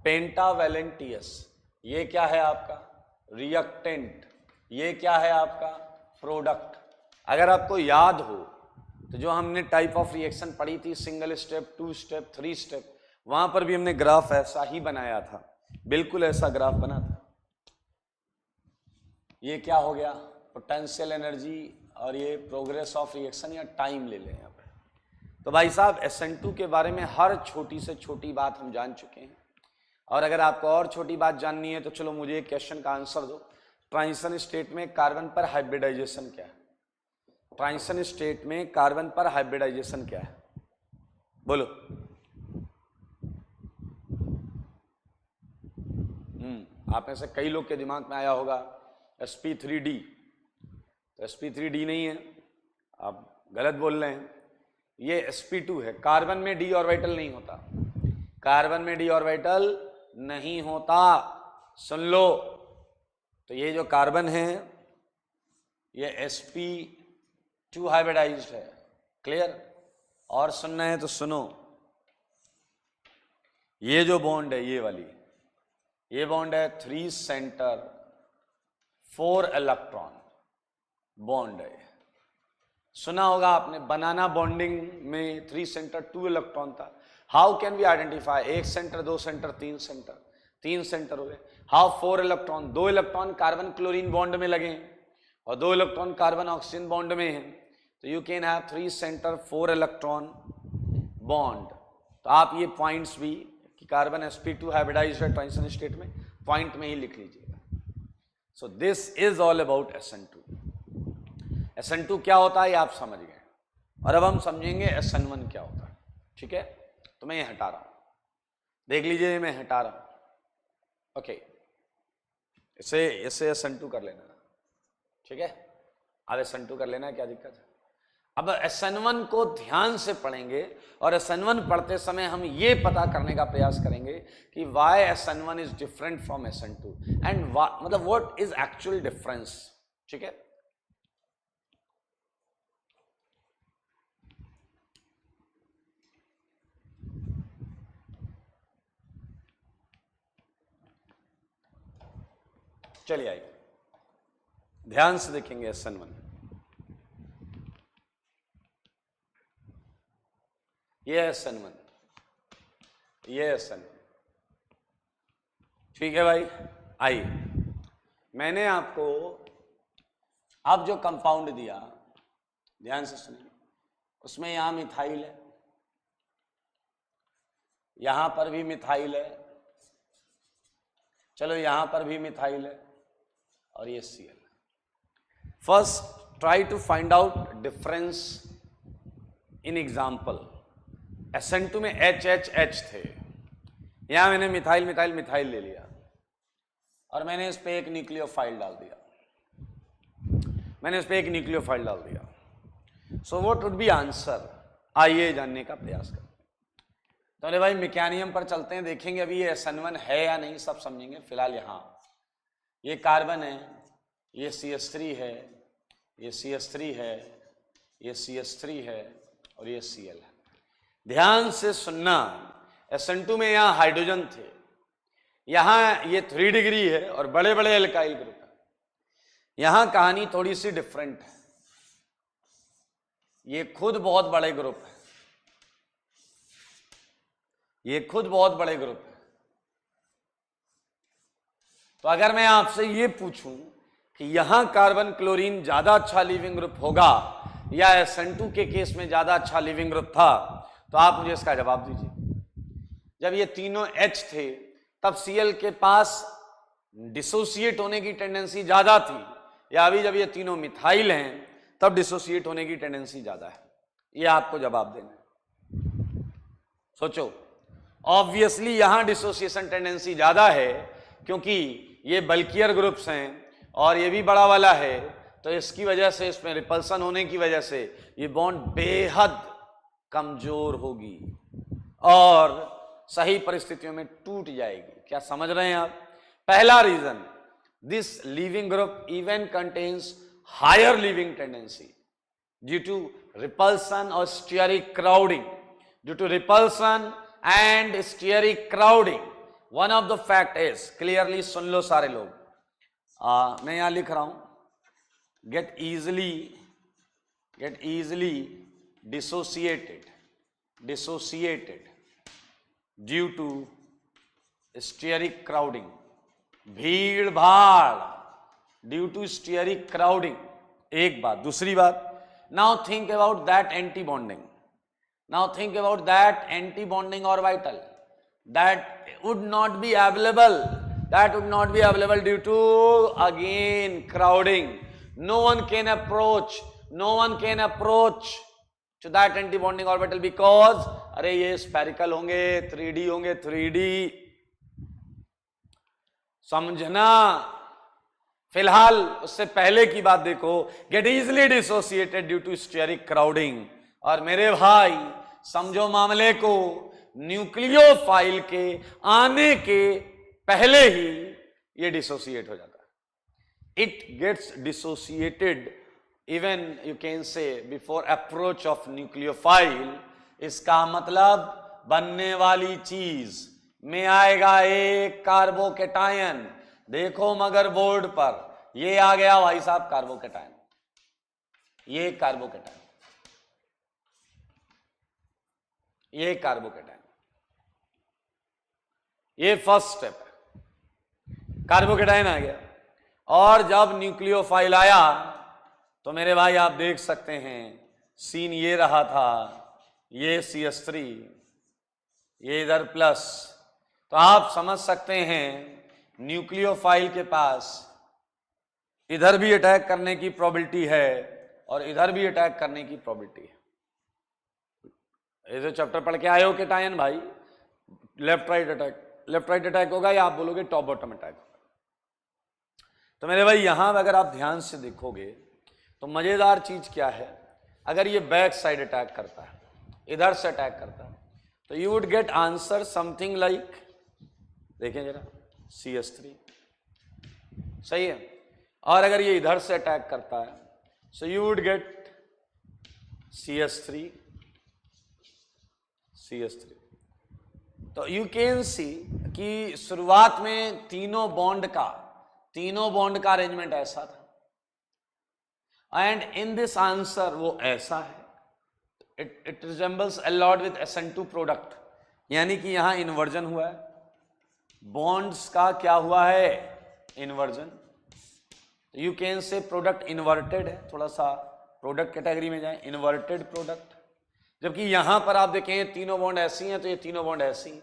A: पेंटावेलेंट TS। ये क्या है आपका रिएक्टेंट, ये क्या है आपका प्रोडक्ट। अगर आपको याद हो तो जो हमने टाइप ऑफ रिएक्शन पढ़ी थी, सिंगल स्टेप, 2 स्टेप, 3 स्टेप, वहां पर भी हमने ग्राफ ऐसा ही बनाया था, बिल्कुल ऐसा ग्राफ बना था। ये क्या हो गया पोटेंशियल एनर्जी और ये प्रोग्रेस ऑफ रिएक्शन या टाइम ले लें यहाँ पे। तो भाई साहब SN2 के बारे में हर छोटी से छोटी बात हम जान चुके हैं, और अगर आपको और छोटी बात जाननी है तो चलो मुझे एक क्वेश्चन का आंसर दो। ट्रांजिशन स्टेट में कार्बन पर हाइब्रिडाइजेशन क्या है, ट्रांजिशन स्टेट में कार्बन पर हाइब्रिडाइजेशन क्या है, बोलो। आप में से कई लोग के दिमाग में आया होगा sp3d, तो sp3d नहीं है, आप गलत बोल रहे हैं, ये sp2 है। कार्बन में d ऑर्बिटल नहीं होता, कार्बन में d ऑर्बिटल नहीं होता, सुन लो। तो ये जो कार्बन है ये sp2 हाइब्रिडाइज्ड है, क्लियर। और सुनना है तो सुनो, ये जो बॉन्ड है ये वाली, ये बॉन्ड है 3 सेंटर 4 इलेक्ट्रॉन बॉन्ड है। सुना होगा आपने बनाना बॉन्डिंग में 3 सेंटर 2 इलेक्ट्रॉन था। How can we identify, 1 centre 2 centre 3 centre, 3 centre हो गए। How 4 electron, 2 electron carbon chlorine bond में लगे और 2 इलेक्ट्रॉन कार्बन ऑक्सीजन बॉन्ड में है, तो you can have 3 centre 4 electron bond. तो आप ये पॉइंट्स भी कि कार्बन sp2 हाइब्रिडाइज्ड है ट्रांजिशन स्टेट में, पॉइंट में ही लिख लीजिएगा। So this is all about SN2। SN2 क्या होता है ये आप समझ गए, और अब हम समझेंगे SN1 क्या होता है। ठीक है, तो मैं ये हटा रहा हूं, देख लीजिए मैं हटा रहा हूं। ओके, इसे SN2 कर लेना, ठीक है। अब SN2 कर लेना, क्या दिक्कत है। अब SN1 को ध्यान से पढ़ेंगे और SN1 पढ़ते समय हम ये पता करने का प्रयास करेंगे कि why SN1 is different from SN2 and मतलब व्हाट इज एक्चुअल डिफरेंस। ठीक है, चलिए आइए ध्यान से देखेंगे SN1। ये SN1, ये SN1, ठीक है भाई। आइए, मैंने आपको अब जो कंपाउंड दिया, ध्यान से सुनिए, उसमें यहां मिथाइल है, यहां पर भी मिथाइल है, चलो यहां पर भी मिथाइल है, और ये Cl। First try to find out difference in example. SN2 में HHH थे, यहां मैंने मिथाइल मिथाइल मिथाइल ले लिया और मैंने इस पे एक न्यूक्लियोफाइल डाल दिया, मैंने इस पे एक न्यूक्लियोफाइल डाल दिया। So what would be answer, आइए जानने का प्रयास करते हैं। तो अरे भाई मैकेनियम पर चलते हैं, देखेंगे अभी ये SN1 है या नहीं, सब समझेंगे। फिलहाल यहां ये कार्बन है, ये CH3 है, ये CH3 है, ये CH3 है और ये Cl है। ध्यान से सुनना, SN2 में यहां हाइड्रोजन थे, यहां ये 3 डिग्री है और बड़े बड़े एल्काइल ग्रुप है। यहां कहानी थोड़ी सी डिफरेंट है, ये खुद बहुत बड़े ग्रुप है, ये खुद बहुत बड़े ग्रुप है। तो अगर मैं आपसे ये पूछूं कि यहां कार्बन क्लोरीन ज्यादा अच्छा लिविंग ग्रुप होगा या SN2 के केस में ज्यादा अच्छा लिविंग ग्रुप था, तो आप मुझे इसका जवाब दीजिए। जब ये तीनों H थे तब Cl के पास डिसोसिएट होने की टेंडेंसी ज्यादा थी, या अभी जब ये तीनों मिथाइल हैं तब डिसोसिएट होने की टेंडेंसी ज्यादा है? ये आपको जवाब देना है, सोचो। ऑब्वियसली यहां डिसोसिएशन टेंडेंसी ज्यादा है क्योंकि ये बल्कियर ग्रुप्स हैं और ये भी बड़ा वाला है, तो इसकी वजह से, इसमें रिपल्सन होने की वजह से ये बॉन्ड बेहद कमजोर होगी और सही परिस्थितियों में टूट जाएगी। क्या समझ रहे हैं आप? पहला reason, this leaving group even contains higher leaving tendency due to repulsion और steric crowding. Due to repulsion and steric crowding, one of the fact is, clearly सुन लो सारे लोग, मैं यहां लिख रहा हूं, get easily dissociated due to steric crowding, भीड़ भाड़ ड्यू टू स्टीयरिक क्राउडिंग। एक बात, दूसरी बात, now think about that anti bonding, now think about that anti bonding orbital that would not be available, that would not be available due to again crowding. No one can approach to that anti-bonding orbital because अरे ये spherical होंगे, 3D होंगे, 3D। समझना। फिलहाल उससे पहले की बात देखो, get easily dissociated due to steric crowding. और मेरे भाई समझो मामले को, न्यूक्लियोफाइल के आने के पहले ही ये डिसोसिएट हो जाता है। It gets dissociated even you can say before approach of nucleophile. इसका मतलब बनने वाली चीज में आएगा एक कार्बोकेटायन। देखो मदरबोर्ड पर ये आ गया भाई साहब कार्बोकेटायन, ये कार्बोकेटायन, ये कार्बोकेटायन, ये फर्स्ट स्टेप है, कार्बोकेटायन आ गया। और जब न्यूक्लियोफाइल आया तो मेरे भाई आप देख सकते हैं सीन ये रहा था, ये CH3, ये इधर प्लस। तो आप समझ सकते हैं न्यूक्लियोफाइल के पास इधर भी अटैक करने की प्रोबेबिलिटी है और इधर भी अटैक करने की प्रोबेबिलिटी है। ये जो चैप्टर पढ़ के आए हो केटायन भाई, लेफ्ट राइट अटैक होगा या आप बोलोगे टॉप बॉटम अटैक होगा। तो मेरे भाई यहां अगर आप ध्यान से देखोगे तो मजेदार चीज क्या है, अगर ये बैक साइड अटैक करता है, इधर से अटैक करता है, तो you would get answer something like, देखें जरा, CH3, सही है। और अगर ये इधर से अटैक करता है, so you would gate CH3। तो यू कैन सी कि शुरुआत में तीनों बॉन्ड का अरेंजमेंट ऐसा था, एंड इन दिस आंसर वो ऐसा है, it resembles a lot with SN2 product, यानी कि यहां इन्वर्जन हुआ है, बॉन्ड्स का क्या हुआ है, इन्वर्जन। यू कैन से प्रोडक्ट इन्वर्टेड है, थोड़ा सा प्रोडक्ट कैटेगरी में जाए, इन्वर्टेड प्रोडक्ट। जबकि यहां पर आप देखें तीनों बॉन्ड ऐसी हैं तो ये तीनों बॉन्ड ऐसी हैं,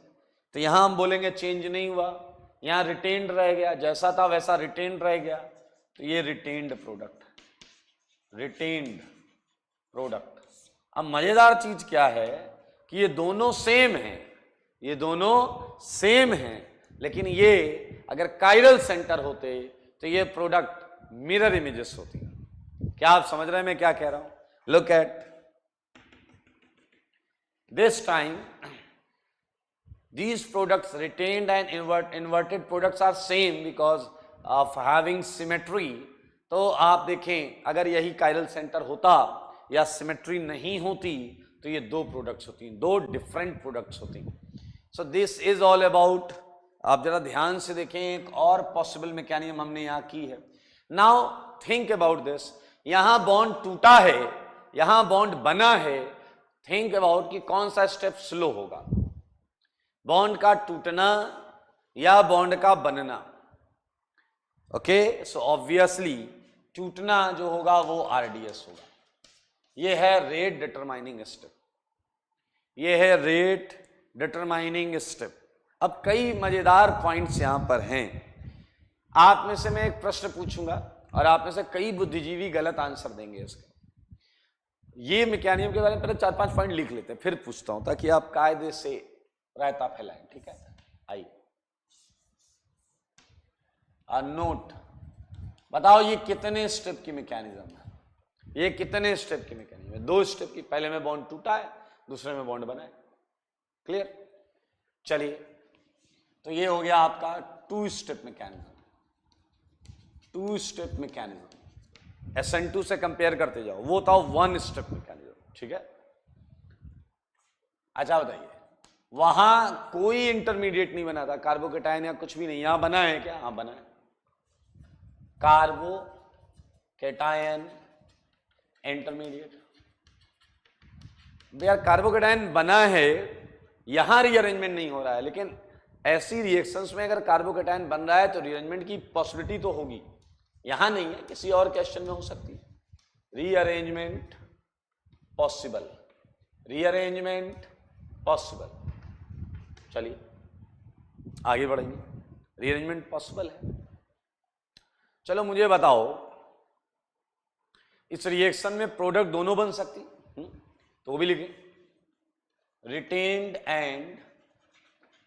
A: तो यहां हम बोलेंगे चेंज नहीं हुआ, यहां रिटेन्ड रह गया, जैसा था वैसा रिटेन्ड रह गया, तो ये रिटेन्ड प्रोडक्ट। अब मजेदार चीज क्या है कि ये दोनों सेम हैं, लेकिन ये अगर कायरल सेंटर होते तो ये प्रोडक्ट मिरर इमेजेस होती हैं। क्या आप समझ रहे हैं मैं क्या कह रहा हूं? Look at this time, these products retained and inverted products are same because of having symmetry। तो आप देखें अगर यही कायरल सेंटर होता या सिमेट्री नहीं होती तो ये दो प्रोडक्ट्स होती, दो डिफरेंट प्रोडक्ट्स होती। So this is all about, आप जरा ध्यान से देखें, एक और पॉसिबल मैकेनिज्म हमने यहां की है। नाउ थिंक अबाउट दिस, यहां बॉन्ड टूटा है, यहां बॉन्ड बना है, थिंक अबाउट कि कौन सा स्टेप स्लो होगा, बॉन्ड का टूटना या बॉन्ड का बनना। ओके, सो ऑब्वियसली टूटना जो होगा वो RDS होगा। ये है रेट डिटरमाइनिंग स्टेप, ये है रेट डिटरमाइनिंग स्टेप। अब कई मजेदार पॉइंट्स यहां पर हैं, आप में से मैं एक प्रश्न पूछूंगा और आप में से कई बुद्धिजीवी गलत आंसर देंगे इसका। ये मैकेनिज्म के बारे में पहले 4-5 पॉइंट लिख लेते हैं, फिर पूछता हूं ताकि आप कायदे से रायता फैलाएं। ठीक है, आइए नोट, बताओ ये कितने स्टेप की मैकेनिज्म है, ये कितने स्टेप की मैकेनिज्म है? 2 स्टेप की, पहले में बॉन्ड टूटा है, दूसरे में बॉन्ड बना है। क्लियर? चलिए, तो ये हो गया आपका 2 step mechanism. 2 step mechanism SN2 से कंपेयर करते जाओ, वो था 1 स्टेप मैकेनिज्म। ठीक है, अच्छा बताइए, वहां कोई इंटरमीडिएट नहीं बना था, कार्बोकेटायन या कुछ भी नहीं, यहां बना है क्या? हाँ बना है, कार्बोकेटायन इंटरमीडिएट। भैया कार्बोकेटायन बना है, यहां रीअरेंजमेंट नहीं हो रहा है, लेकिन ऐसी रिएक्शंस में अगर कार्बोकेटायन बन रहा है तो रीअरेंजमेंट की पॉसिबिलिटी तो होगी, यहां नहीं है, किसी और क्वेश्चन में हो सकती है। Rearrangement possible, rearrangement possible. चलिए आगे बढ़ेंगे, रीअरेंजमेंट पॉसिबल है। चलो मुझे बताओ, इस रिएक्शन में प्रोडक्ट दोनों बन सकती, तो वो भी लिखें, retained and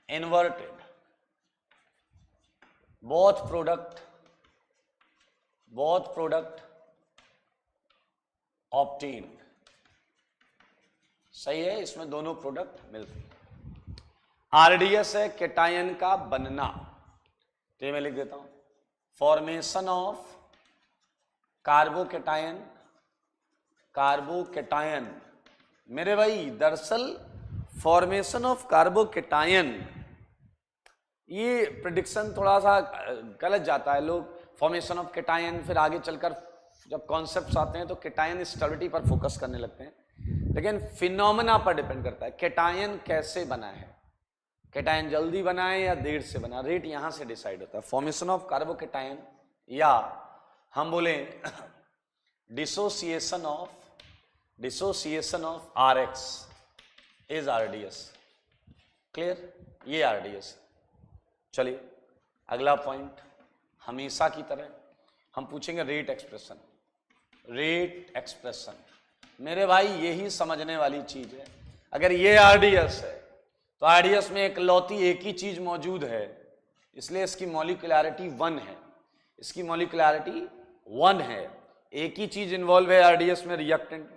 A: inverted. Both product obtained, सही है, इसमें दोनों प्रोडक्ट मिलते हैं। आरडीएस है केटायन का बनना, तो ये मैं लिख देता हूं, फॉर्मेशन ऑफ कार्बोकेटायन। मेरे भाई दरअसल फॉर्मेशन ऑफ कार्बोकेटायन, ये प्रिडिक्शन थोड़ा सा गलत जाता है, लोग फॉर्मेशन ऑफ केटायन, फिर आगे चलकर जब कॉन्सेप्ट्स आते हैं तो केटायन स्टेबिलिटी पर फोकस करने लगते हैं, लेकिन फिनोमेना पर डिपेंड करता है केटायन कैसे बना है, केटायन जल्दी बना है या देर से बना, रेट यहां से डिसाइड होता है। फॉर्मेशन ऑफ कार्बोकेटायन, या हम बोले dissociation of RX is RDS. Clear, ये आरडीएस। चलिए अगला पॉइंट, हमेशा की तरह हम पूछेंगे रेट एक्सप्रेशन। मेरे भाई यही समझने वाली चीज है, अगर ये आरडीएस है तो आरडीएस में एक लौती एक ही चीज मौजूद है, इसलिए इसकी मॉलिक्यूलैरिटी 1 है, इसकी मॉलिक्यूलैरिटी 1 है, एक ही चीज इन्वॉल्व है आरडीएस में, reactant,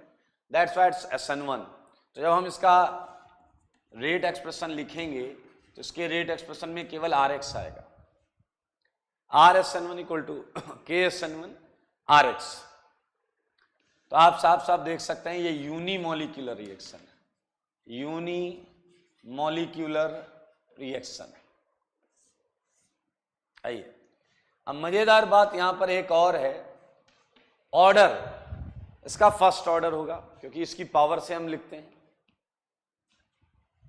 A: that's why it's SN1। तो जब हम इसका रेट एक्सप्रेशन लिखेंगे तो इसके रेट एक्सप्रेशन में केवल RX आएगा, RSN1 equal to KSN1 RX। तो आप साफ साफ देख सकते हैं ये यूनिमोलिक्यूलर रिएक्शन है, यूनिमोलिक्यूलर रिएक्शन है। आइए अब मजेदार बात यहां पर एक और है, ऑर्डर इसका फर्स्ट ऑर्डर होगा क्योंकि इसकी पावर से हम लिखते हैं,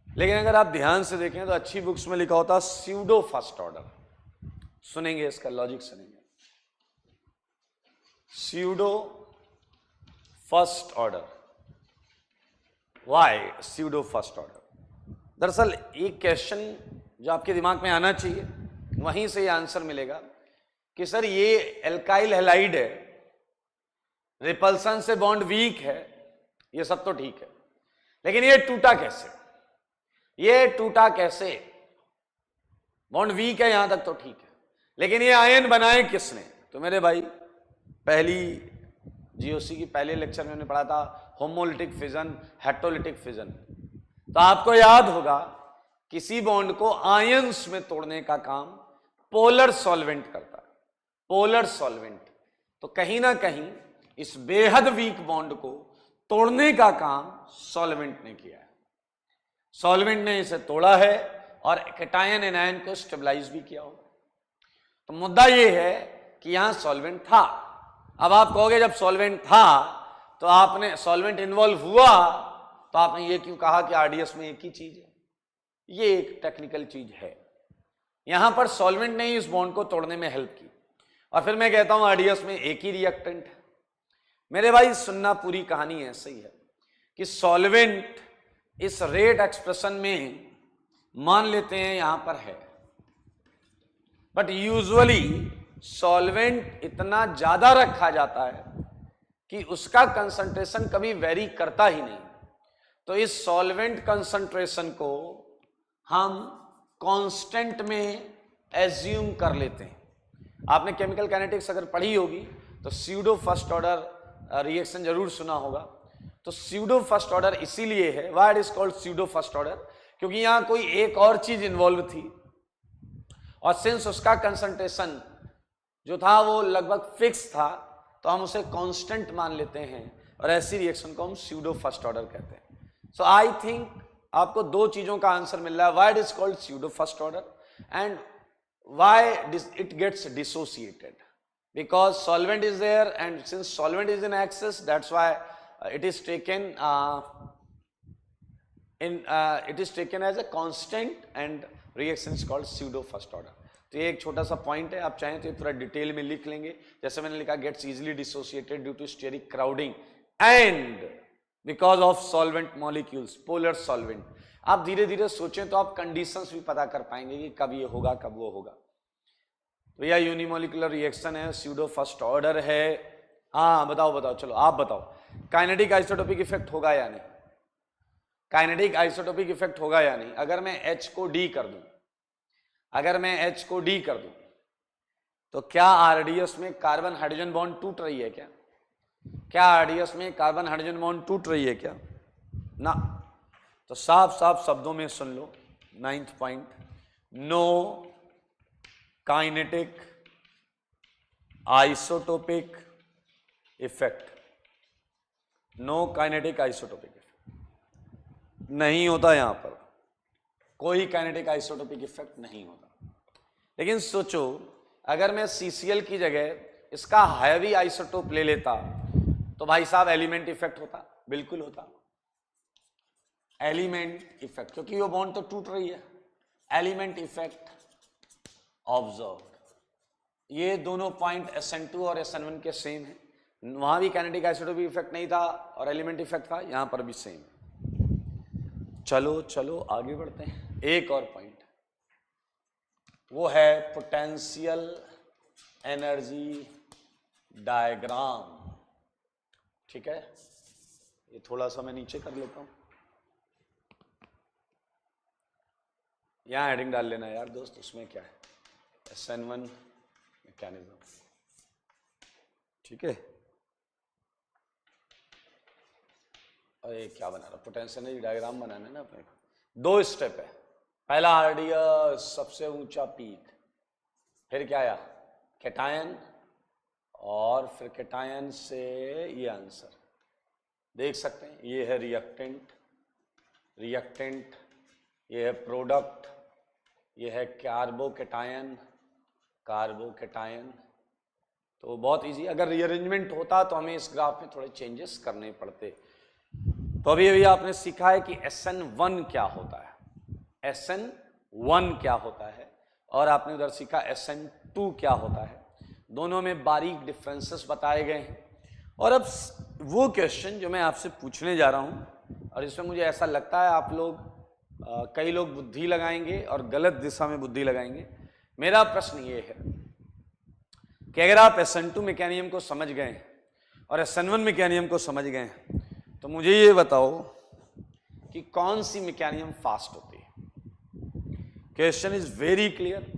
A: लेकिन अगर आप ध्यान से देखें तो अच्छी बुक्स में लिखा होता स्यूडो फर्स्ट ऑर्डर। सुनेंगे इसका लॉजिक, सुनेंगे pseudo first order. Why pseudo first order? दरअसल एक क्वेश्चन जो आपके दिमाग में आना चाहिए, वहीं से ये आंसर मिलेगा कि सर ये एल्काइल हैलाइड है, रिपल्सन से बॉन्ड वीक है, ये सब तो ठीक है, लेकिन ये टूटा कैसे? बॉन्ड वीक है यहां तक तो ठीक है, लेकिन ये आयन बनाए किसने? तो मेरे भाई पहली जीओसी की पहले लेक्चर में हमने पढ़ा था होमोलिटिक फिजन, हेटेरोलिटिक फिजन। तो आपको याद होगा किसी बॉन्ड को आयंस में तोड़ने का काम पोलर सॉल्वेंट करता है, पोलर सॉल्वेंट। तो कहीं ना कहीं इस बेहद वीक बॉन्ड को तोड़ने का काम सॉल्वेंट ने किया है, सॉल्वेंट ने इसे तोड़ा है और केटायन एनायन को स्टेबलाइज भी किया होगा। तो मुद्दा यह है कि यहां सॉल्वेंट था। अब आप कहोगे जब सॉल्वेंट था तो आपने सॉल्वेंट इन्वॉल्व हुआ तो आपने ये क्यों कहा कि आरडीएस में एक ही चीज है? ये एक टेक्निकल चीज है, यहां पर सॉल्वेंट ने इस बॉन्ड को तोड़ने में हेल्प की, और फिर मैं कहता हूं आरडीएस में एक ही रिएक्टेंट है। मेरे भाई सुनना, पूरी कहानी ऐसे ही है कि सॉल्वेंट इस रेट एक्सप्रेशन में मान लेते हैं यहां पर है, बट यूजुअली सॉल्वेंट इतना ज्यादा रखा जाता है कि उसका कंसंट्रेशन कभी वेरी करता ही नहीं। तो इस सॉल्वेंट कंसंट्रेशन को हम कांस्टेंट में एज्यूम कर लेते हैं। आपने केमिकल काइनेटिक्स अगर पढ़ी होगी तो स्यूडो फर्स्ट ऑर्डर रिएक्शन जरूर सुना होगा। तो स्यूडो फर्स्ट ऑर्डर इसीलिए है, why it is called pseudo first order, क्योंकि यहां कोई एक और चीज इन्वॉल्व थी और सिंस उसका कंसंट्रेशन जो था वो लगभग फिक्स था तो हम उसे कांस्टेंट मान लेते हैं और ऐसी रिएक्शन को हम स्यूडो फर्स्ट ऑर्डर कहते हैं। सो आई थिंक आपको दो चीजों का आंसर मिल रहा है, why it is called pseudo first order and why it gets dissociated, because solvent is there and since solvent is in excess, that's why it is taken as a constant and reaction is called pseudo first order. तो ये एक छोटा सा point है, आप चाहें तो ये पूरा डिटेल में लिख लेंगे, जैसे मैंने लिखा gets easily dissociated due to steric crowding and because of solvent molecules, polar solvent. आप धीरे धीरे सोचें तो आप कंडीशंस भी पता कर पाएंगे कि कब ये होगा कब वो होगा। तो यह यूनिमोलिकुलर रिएक्शन है, स्यूडो फर्स्ट ऑर्डर है। हाँ बताओ, चलो आप बताओ, काइनेटिक आइसोटोपिक इफेक्ट होगा या नहीं? काइनेटिक आइसोटोपिक इफेक्ट होगा या नहीं? अगर मैं H को D कर दूं, तो क्या आरडीएस में कार्बन हाइड्रोजन बॉन्ड टूट रही है क्या? क्या आरडीएस में कार्बन हाइड्रोजन बॉन्ड टूट रही है क्या? ना। तो साफ साफ शब्दों में सुन लो 9th point, no kinetic isotopic effect. No kinetic isotopic effect नहीं होता, यहां पर कोई काइनेटिक आइसोटोपिक इफेक्ट नहीं होता। लेकिन सोचो अगर मैं CCl की जगह इसका हैवी आइसोटोप ले लेता तो भाई साहब एलिमेंट इफेक्ट होता, बिल्कुल होता, एलिमेंट इफेक्ट, क्योंकि वो बॉन्ड तो टूट रही है। एलिमेंट इफेक्ट ऑब्जर्व, ये दोनों पॉइंट SN2 और SN1 के सेम है। वहां भी काइनेटिक आइसोटोपिक इफेक्ट नहीं था और एलिमेंट इफेक्ट था, यहां पर भी सेम है। चलो चलो आगे बढ़ते हैं। एक और पॉइंट वो है पोटेंशियल एनर्जी डायग्राम। ठीक है, ये थोड़ा सा मैं नीचे कर लेता हूं, यहां हेडिंग डाल लेना यार दोस्त, उसमें क्या है SN1 मैकेनिज्म। ठीक है, अरे क्या बना रहा, पोटेंशियल एनर्जी डायग्राम बनाना है ना अपने को। 2 स्टेप है, पहला आरडीएस सबसे ऊंचा पीक, फिर क्या आया कैटायन, और फिर कैटायन से ये आंसर देख सकते हैं, ये है रिएक्टेंट, रिएक्टेंट, ये है प्रोडक्ट, ये है कार्बोकैटायन, कार्बोकैटायन। तो बहुत इजी, अगर रीअरेंजमेंट होता तो हमें इस ग्राफ में थोड़े चेंजेस करने पड़ते। तो अभी आपने सीखा है कि SN1 क्या होता है, SN1 क्या होता है, और आपने उधर सीखा SN2 क्या होता है। दोनों में बारीक डिफरेंसेस बताए गए हैं। और अब वो क्वेश्चन जो मैं आपसे पूछने जा रहा हूं, और इसमें मुझे ऐसा लगता है आप लोग कई लोग बुद्धि लगाएंगे और गलत दिशा में बुद्धि लगाएंगे। मेरा प्रश्न ये है कि अगर आप SN2 मैकेनिज्म को समझ गए और SN1 मैकेनिज्म को समझ गए तो मुझे ये बताओ कि कौन सी मैकेनिज्म फास्ट होती है। क्वेश्चन इज वेरी क्लियर,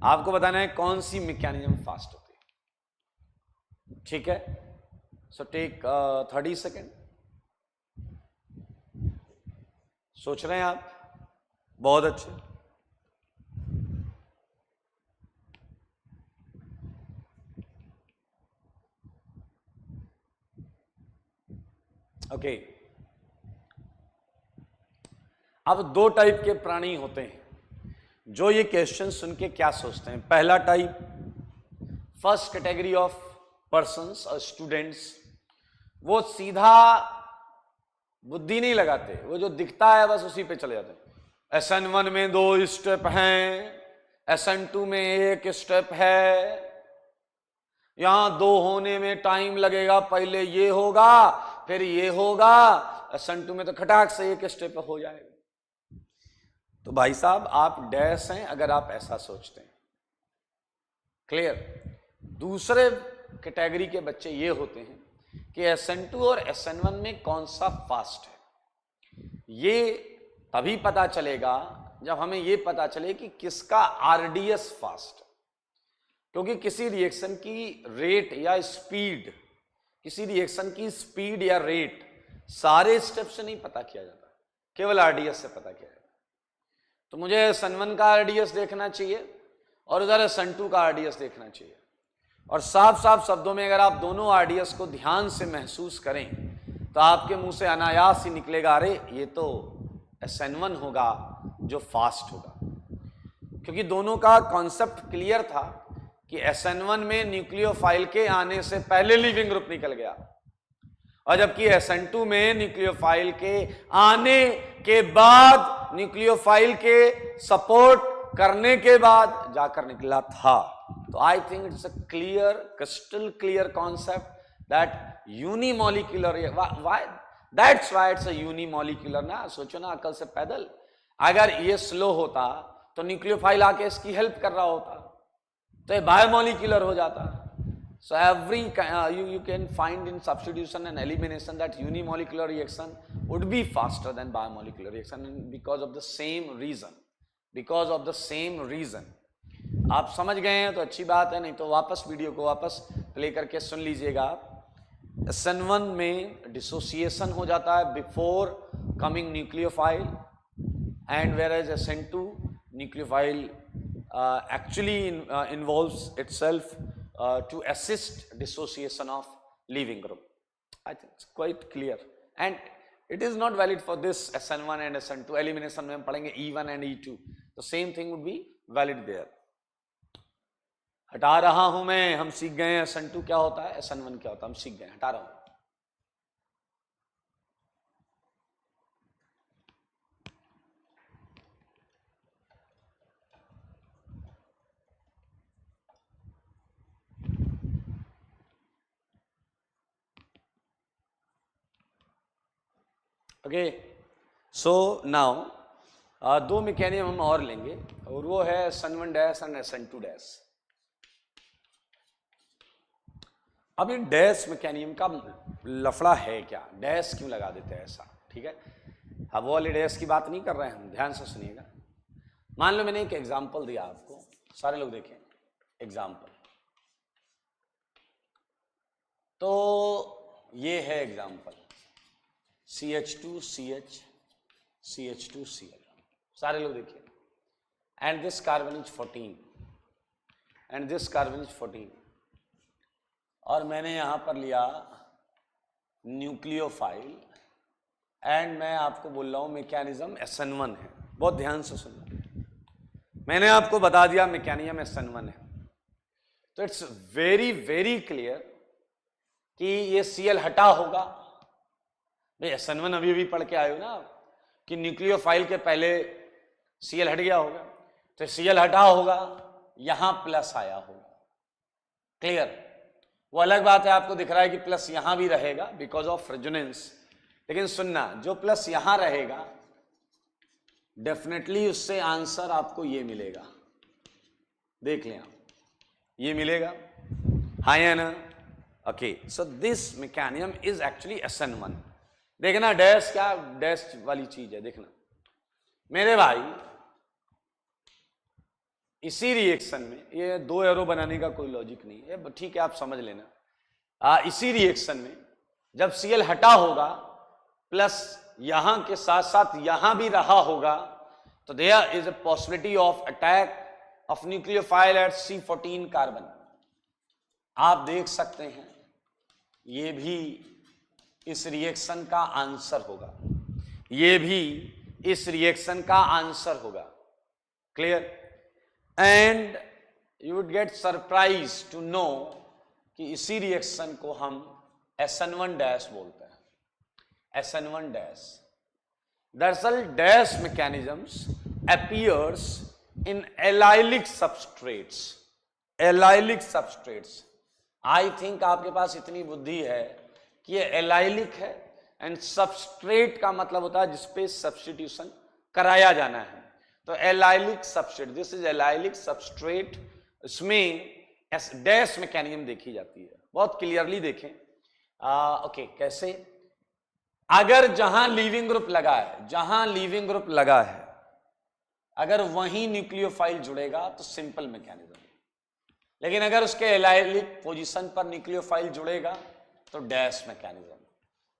A: आपको बताना है कौन सी मैकेनिज्म फास्ट होती है। ठीक है, सो टेक 30 सेकेंड, सोच रहे हैं आप, बहुत अच्छे। ओके, अब 2 टाइप के प्राणी होते हैं जो ये क्वेश्चन सुन के क्या सोचते हैं। पहला type, first category of persons और स्टूडेंट्स, वो सीधा बुद्धि नहीं लगाते, वो जो दिखता है बस उसी पे चले जाते हैं। SN1 में 2 स्टेप हैं, SN2 में 1 स्टेप है, यहां 2 होने में टाइम लगेगा, पहले ये होगा फिर ये होगा। SN2 में तो खटाक से 1 स्टेप हो जाएगा। तो भाई साहब आप डैश हैं अगर आप ऐसा सोचते हैं। क्लियर। दूसरे कैटेगरी के बच्चे ये होते हैं कि SN2 और SN1 में कौन सा फास्ट है। ये तभी पता चलेगा जब हमें ये पता चले कि किसका RDS फास्ट है। क्योंकि किसी रिएक्शन की रेट या स्पीड, किसी रिएक्शन की स्पीड या रेट सारे स्टेप से नहीं पता किया जाता, केवल RDS से पता किया जाता। तो मुझे SN1 का RDS देखना चाहिए और उधर SN2 का RDS देखना चाहिए। और साफ साफ शब्दों में अगर आप दोनों RDS को ध्यान से महसूस करें तो आपके मुंह से अनायास ही निकलेगा, अरे ये तो SN1 होगा जो फास्ट होगा। क्योंकि दोनों का कॉन्सेप्ट क्लियर था कि SN1 में न्यूक्लियोफाइल के आने से पहले लीविंग ग्रुप निकल गया, और जबकि SN2 में न्यूक्लियोफाइल के आने के बाद, न्यूक्लियोफाइल के सपोर्ट करने के बाद जाकर निकला था। तो I think it's a clear, crystal clear concept that unimolecular, that's why it's a unimolecular ना। सोचो ना अकल से पैदल, अगर ये स्लो होता तो न्यूक्लियोफाइल आके इसकी हेल्प कर रहा होता तो ये बायोमॉलिक्यूलर हो जाता। So every you can find in substitution and elimination that unimolecular reaction would be faster than biomolecular reaction because of the same reason. आप समझ गए हैं तो अच्छी बात है, नहीं तो वापस वीडियो को वापस प्ले करके सुन लीजिएगा आप। SN1 में डिसोसिएशन हो जाता है before coming nucleophile, and where as SN2 nucleophile actually involves itself to assist dissociation of leaving group. I think it's quite clear, and it is not valid for this SN1 and SN2. Elimination में हम पढ़ेंगे E1 and E2, the same thing would be valid there. हटा रहा हूं मैं, हम सीख गए हैं SN2 क्या होता है, SN1 क्या होता है, हम सीख गए, हटा रहा हूं। ओके, सो नाउ दो मैकेनिज्म हम और लेंगे, और वो है SN1 dash and SN2 dash. अब इन डैश मैकेनिज्म का लफड़ा है क्या, डैश क्यों लगा देते हैं ऐसा, ठीक है। अब वो वाले डैश की बात नहीं कर रहे हैं हम, ध्यान से सुनिएगा। मान लो मैंने एक एग्जांपल दिया आपको, सारे लोग देखें एग्जांपल। तो ये है एग्जांपल, CH2CH CH2Cl, सारे लोग देखिए, and this carbon is 14 and this carbon is 14, और मैंने यहां पर लिया न्यूक्लियोफाइल, एंड मैं आपको बोल रहा हूं मैकेनिज्म SN1 है। बहुत ध्यान से सुनना, मैंने आपको बता दिया मैकेनिज्म SN1 है। तो इट्स वेरी वेरी क्लियर कि ये Cl हटा होगा। भाई SN1 अभी अभी पढ़ के आए हो ना कि न्यूक्लियोफाइल के पहले Cl हट गया होगा, तो Cl हटा होगा, यहां प्लस आया होगा, क्लियर। वो अलग बात है, आपको दिख रहा है कि प्लस यहां भी रहेगा बिकॉज ऑफ रेजोनेंस, लेकिन सुनना, जो प्लस यहां रहेगा डेफिनेटली उससे आंसर आपको ये मिलेगा, देख लें आप, ये मिलेगा, हाँ या ना। Okay, so this mechanism is actually SN1। देखना डैश क्या डैश वाली चीज है, देखना मेरे भाई, इसी रिएक्शन में, ये दो एरो बनाने का कोई लॉजिक नहीं है, ठीक है आप समझ लेना। इसी रिएक्शन में जब Cl हटा होगा, प्लस यहां के साथ साथ यहां भी रहा होगा, तो there is a possibility of attack of nucleophile at C14 carbon. आप देख सकते हैं ये भी इस रिएक्शन का आंसर होगा, ये भी इस रिएक्शन का आंसर होगा, clear. And you would get surprise to know कि इसी रिएक्शन को हम SN1 डैश बोलते हैं, SN1 डैश। दरअसल dash mechanisms appears in allylic substrates, allylic substrates. I think आपके पास इतनी बुद्धि है कि ये एलाइलिक है, एंड सबस्ट्रेट का मतलब होता है जिसपे सब्स्टिट्यूशन कराया जाना है, तो allylic substrate, this is allylic substrate. इसमें डैश मैकेनिज्म देखी जाती है, बहुत क्लियरली देखें। ओके, कैसे, अगर जहां लीविंग ग्रुप लगा है, जहां लीविंग ग्रुप लगा है, अगर वहीं न्यूक्लियोफाइल जुड़ेगा तो सिंपल मैकेनिज्म, लेकिन अगर उसके एलाइलिक पोजीशन पर न्यूक्लियोफाइल जुड़ेगा तो डैश मैकेनिज्म।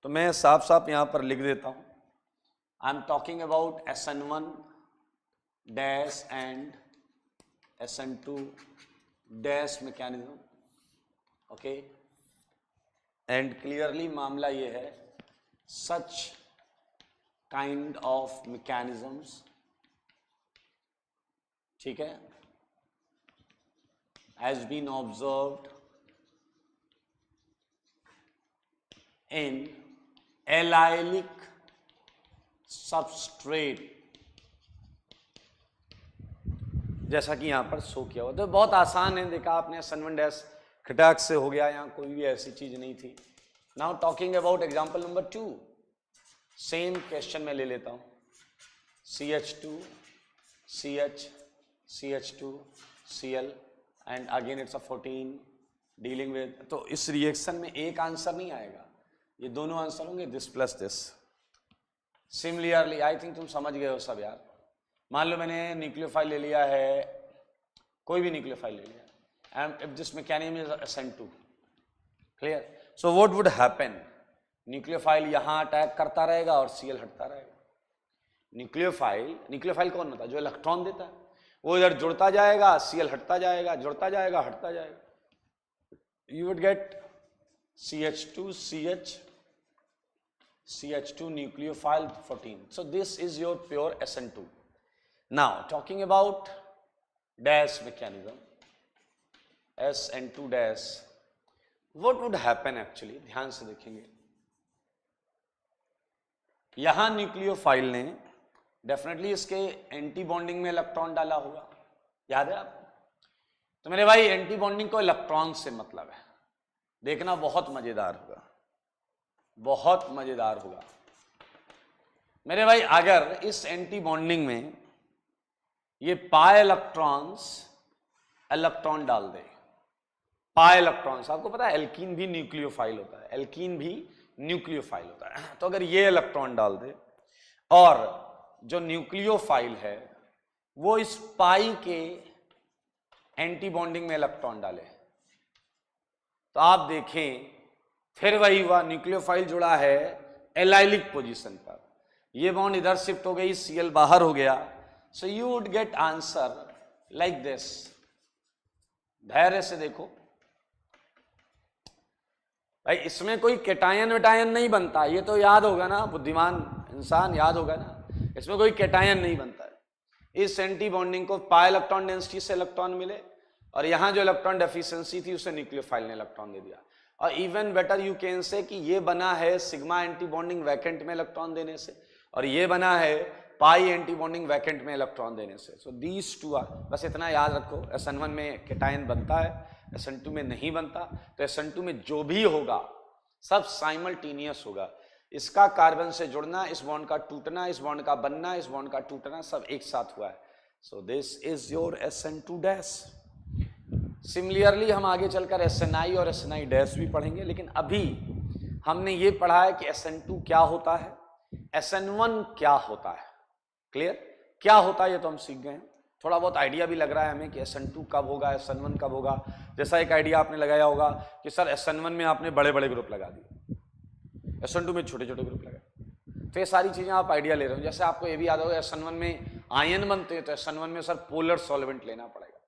A: तो मैं साफ साफ यहां पर लिख देता हूं, I am talking about SN1 dash and SN2 dash mechanism, okay. And clearly मामला ये है, सच काइंड ऑफ मैकेनिज्म्स, ठीक है, has been observed in allylic substrate, जैसा कि यहां पर शो किया हुआ। तो बहुत आसान है, देखा आपने, SN1 डैश खटाक से हो गया, यहां कोई भी ऐसी चीज नहीं थी। Now talking about example number 2, same question में ले लेता हूं, CH2 CH CH2 Cl and again it's a 14 dealing with, तो इस रिएक्शन में एक आंसर नहीं आएगा, ये दोनों आंसर होंगे, this plus this. Similarly I think तुम समझ गए हो सब यार। मान लो मैंने न्यूक्लियोफाइल ले लिया है कोई भी न्यूक्लियोफाइल ले लिया, and if this mechanism is SN2, clear. So what would happen, nucleophile यहां अटैक करता रहेगा और Cl हटता रहेगा। न्यूक्लियोफाइल कौन होता है, जो इलेक्ट्रॉन देता है, वो इधर जुड़ता जाएगा, Cl हटता जाएगा, जुड़ता जाएगा, हटता जाएगा, you would get CH2 CH2 nucleophile 14. So this is your pure SN2. Now talking about dash mechanism, SN2 dash, what would happen actually, ध्यान से देखेंगे, यहां न्यूक्लियोफाइल ने डेफिनेटली इसके एंटी बॉन्डिंग में इलेक्ट्रॉन डाला होगा, याद है आपको। तो मेरे भाई एंटी बॉन्डिंग को इलेक्ट्रॉन से मतलब है, देखना बहुत मजेदार होगा, बहुत मजेदार होगा मेरे भाई। अगर इस एंटी बॉन्डिंग में ये पाई इलेक्ट्रॉन्स इलेक्ट्रॉन डाल दे, पाई इलेक्ट्रॉन्स, आपको पता है एल्कीन भी न्यूक्लियोफाइल होता है, एल्कीन भी न्यूक्लियोफाइल होता है। तो अगर ये इलेक्ट्रॉन डाल दे और जो न्यूक्लियोफाइल है वो इस पाई के एंटी बॉन्डिंग में इलेक्ट्रॉन डाले, तो आप देखें फिर वही हुआ, न्यूक्लियोफाइल जुड़ा है एलाइलिक पोजीशन पर, ये बॉन्ड इधर शिफ्ट हो गई, Cl बाहर हो गया। So you would get answer like this, धैर्य से देखो भाई, इसमें कोई केटायन वेटायन नहीं बनता, ये तो याद होगा ना, बुद्धिमान इंसान याद होगा ना, इसमें कोई केटायन नहीं बनता है। इस एंटी बॉन्डिंग को पाई इलेक्ट्रॉन डेंसिटी से इलेक्ट्रॉन मिले और यहां जो इलेक्ट्रॉन डेफिशिएंसी थी उसे न्यूक्लियोफाइल ने इलेक्ट्रॉन दे दिया। और इवन बेटर यू कैन से कि ये बना है सिग्मा एंटी बॉन्डिंग वैकेंट में इलेक्ट्रॉन देने से, और ये बना है पाई एंटी बॉन्डिंग वैकेंट में इलेक्ट्रॉन देने से। सो दीज टू आर, बस इतना याद रखो, SN1 में केटायन बनता है, SN2 में नहीं बनता। तो SN2 में जो भी होगा सब साइमल्टेनियस होगा, इसका कार्बन से जुड़ना, इस बॉन्ड का टूटना, इस बॉन्ड का बनना, इस बॉन्ड का टूटना, सब एक साथ हुआ है। So this is your SN2 dash. Similarly हम आगे चलकर SNI और SNI डैश भी पढ़ेंगे, लेकिन अभी हमने ये पढ़ा है कि SN2 क्या होता है, SN1 क्या होता है, क्लियर, क्या होता है ये तो हम सीख गए हैं। थोड़ा बहुत आइडिया भी लग रहा है हमें कि SN2 कब होगा, SN1 कब होगा। जैसा एक आइडिया आपने लगाया होगा कि सर SN1 में आपने बड़े बड़े ग्रुप लगा दिए, SN2 में छोटे छोटे ग्रुप लगाए, तो ये सारी चीजें आप आइडिया ले रहे हो। जैसे आपको ये भी याद होगा SN1 में आयन बनते हैं, तो SN1 में सर पोलर सॉल्वेंट लेना पड़ेगा,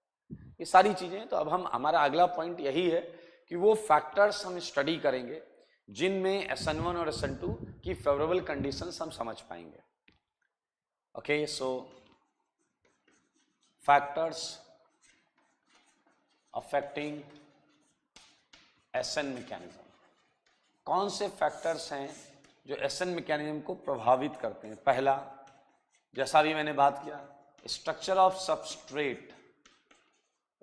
A: ये सारी चीजें। तो अब हम, हमारा अगला पॉइंट यही है कि वो फैक्टर्स हम स्टडी करेंगे जिनमें SN1 और SN2 की फेवरेबल कंडीशंस हम समझ पाएंगे। ओके, सो फैक्टर्स अफेक्टिंग SN मैकेनिज्म, कौन से फैक्टर्स हैं जो SN मैकेनिज्म को प्रभावित करते हैं। पहला, जैसा भी मैंने बात किया, स्ट्रक्चर ऑफ सबस्ट्रेट,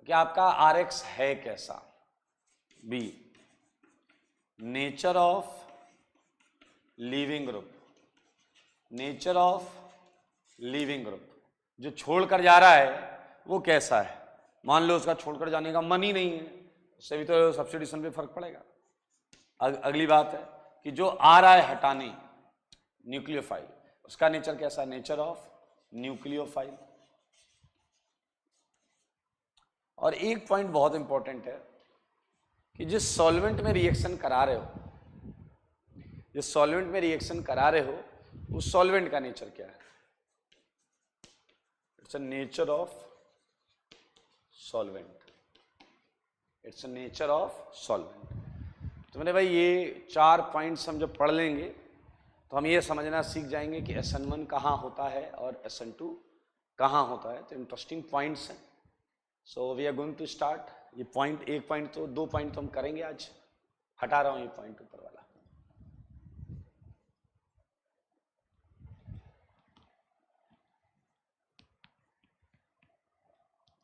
A: कि आपका RX है कैसा। B, nature of leaving group, nature of leaving group, जो छोड़कर जा रहा है वो कैसा है। मान लो उसका छोड़कर जाने का मन ही नहीं है, उससे भी तो सब्स्टिट्यूशन पे फर्क पड़ेगा। अगली बात है कि जो आ रहा है हटाने, न्यूक्लियोफाइल, उसका नेचर कैसा, नेचर ऑफ न्यूक्लियोफाइल। और एक पॉइंट बहुत इंपॉर्टेंट है कि जिस सॉल्वेंट में रिएक्शन करा रहे हो, जिस सॉल्वेंट में रिएक्शन करा रहे हो उस सॉल्वेंट का नेचर क्या है। It's a nature of solvent, it's a nature of solvent. तो मैंने भाई ये 4 पॉइंट्स हम जब पढ़ लेंगे तो हम ये समझना सीख जाएंगे कि SN1 कहाँ होता है और SN2 कहाँ होता है। तो इंटरेस्टिंग पॉइंट्स हैं। So we are going to start. ये पॉइंट, एक पॉइंट तो, 2 पॉइंट तो हम करेंगे आज, हटा रहा हूं ये पॉइंट ऊपर वाला।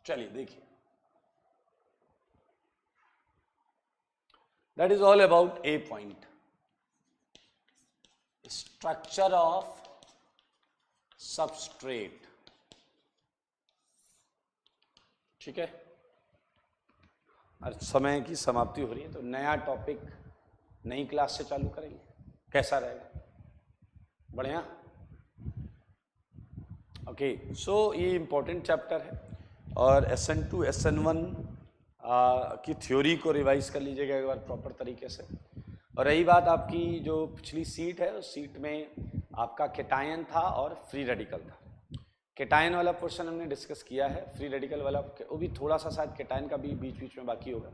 A: चलिए देखिए, that is all about A point, structure of substrate. ठीक है, और समय की समाप्ति हो रही है तो नया टॉपिक नई क्लास से चालू करेंगे, कैसा रहेगा, बढ़िया। ओके, सो ये इंपॉर्टेंट चैप्टर है और SN2 SN1 की थ्योरी को रिवाइज कर लीजिएगा एक बार प्रॉपर तरीके से। और रही बात आपकी जो पिछली सीट है, उस सीट में आपका केटायन था और फ्री रेडिकल था। केटायन वाला पोर्शन हमने डिस्कस किया है, फ्री रेडिकल वाला वो भी थोड़ा सा शायद केटायन का भी बीच बीच में बाकी होगा,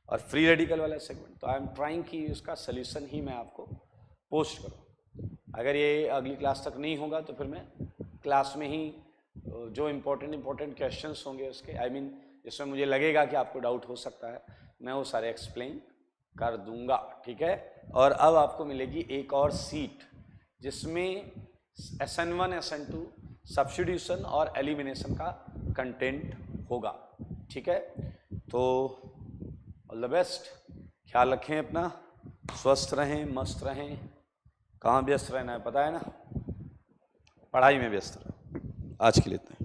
A: और फ्री रेडिकल वाला सेगमेंट। तो आई एम ट्राइंग कि उसका सोल्यूशन ही मैं आपको पोस्ट करूँ। अगर ये अगली क्लास तक नहीं होगा तो फिर मैं क्लास में ही जो इम्पोर्टेंट क्वेश्चंस होंगे उसके आई मीन जिसमें मुझे लगेगा कि आपको डाउट हो सकता है, मैं वो सारे एक्सप्लेन कर दूंगा, ठीक है। और अब आपको मिलेगी एक और सीट जिसमें SN1 SN2 सब्स्टिट्यूशन और एलिमिनेशन का कंटेंट होगा, ठीक है। तो ऑल द बेस्ट, ख्याल रखें अपना, स्वस्थ रहें, मस्त रहें। कहाँ व्यस्त रहना है पता है ना, पढ़ाई में व्यस्त रहें। आज के लिए इतना ही।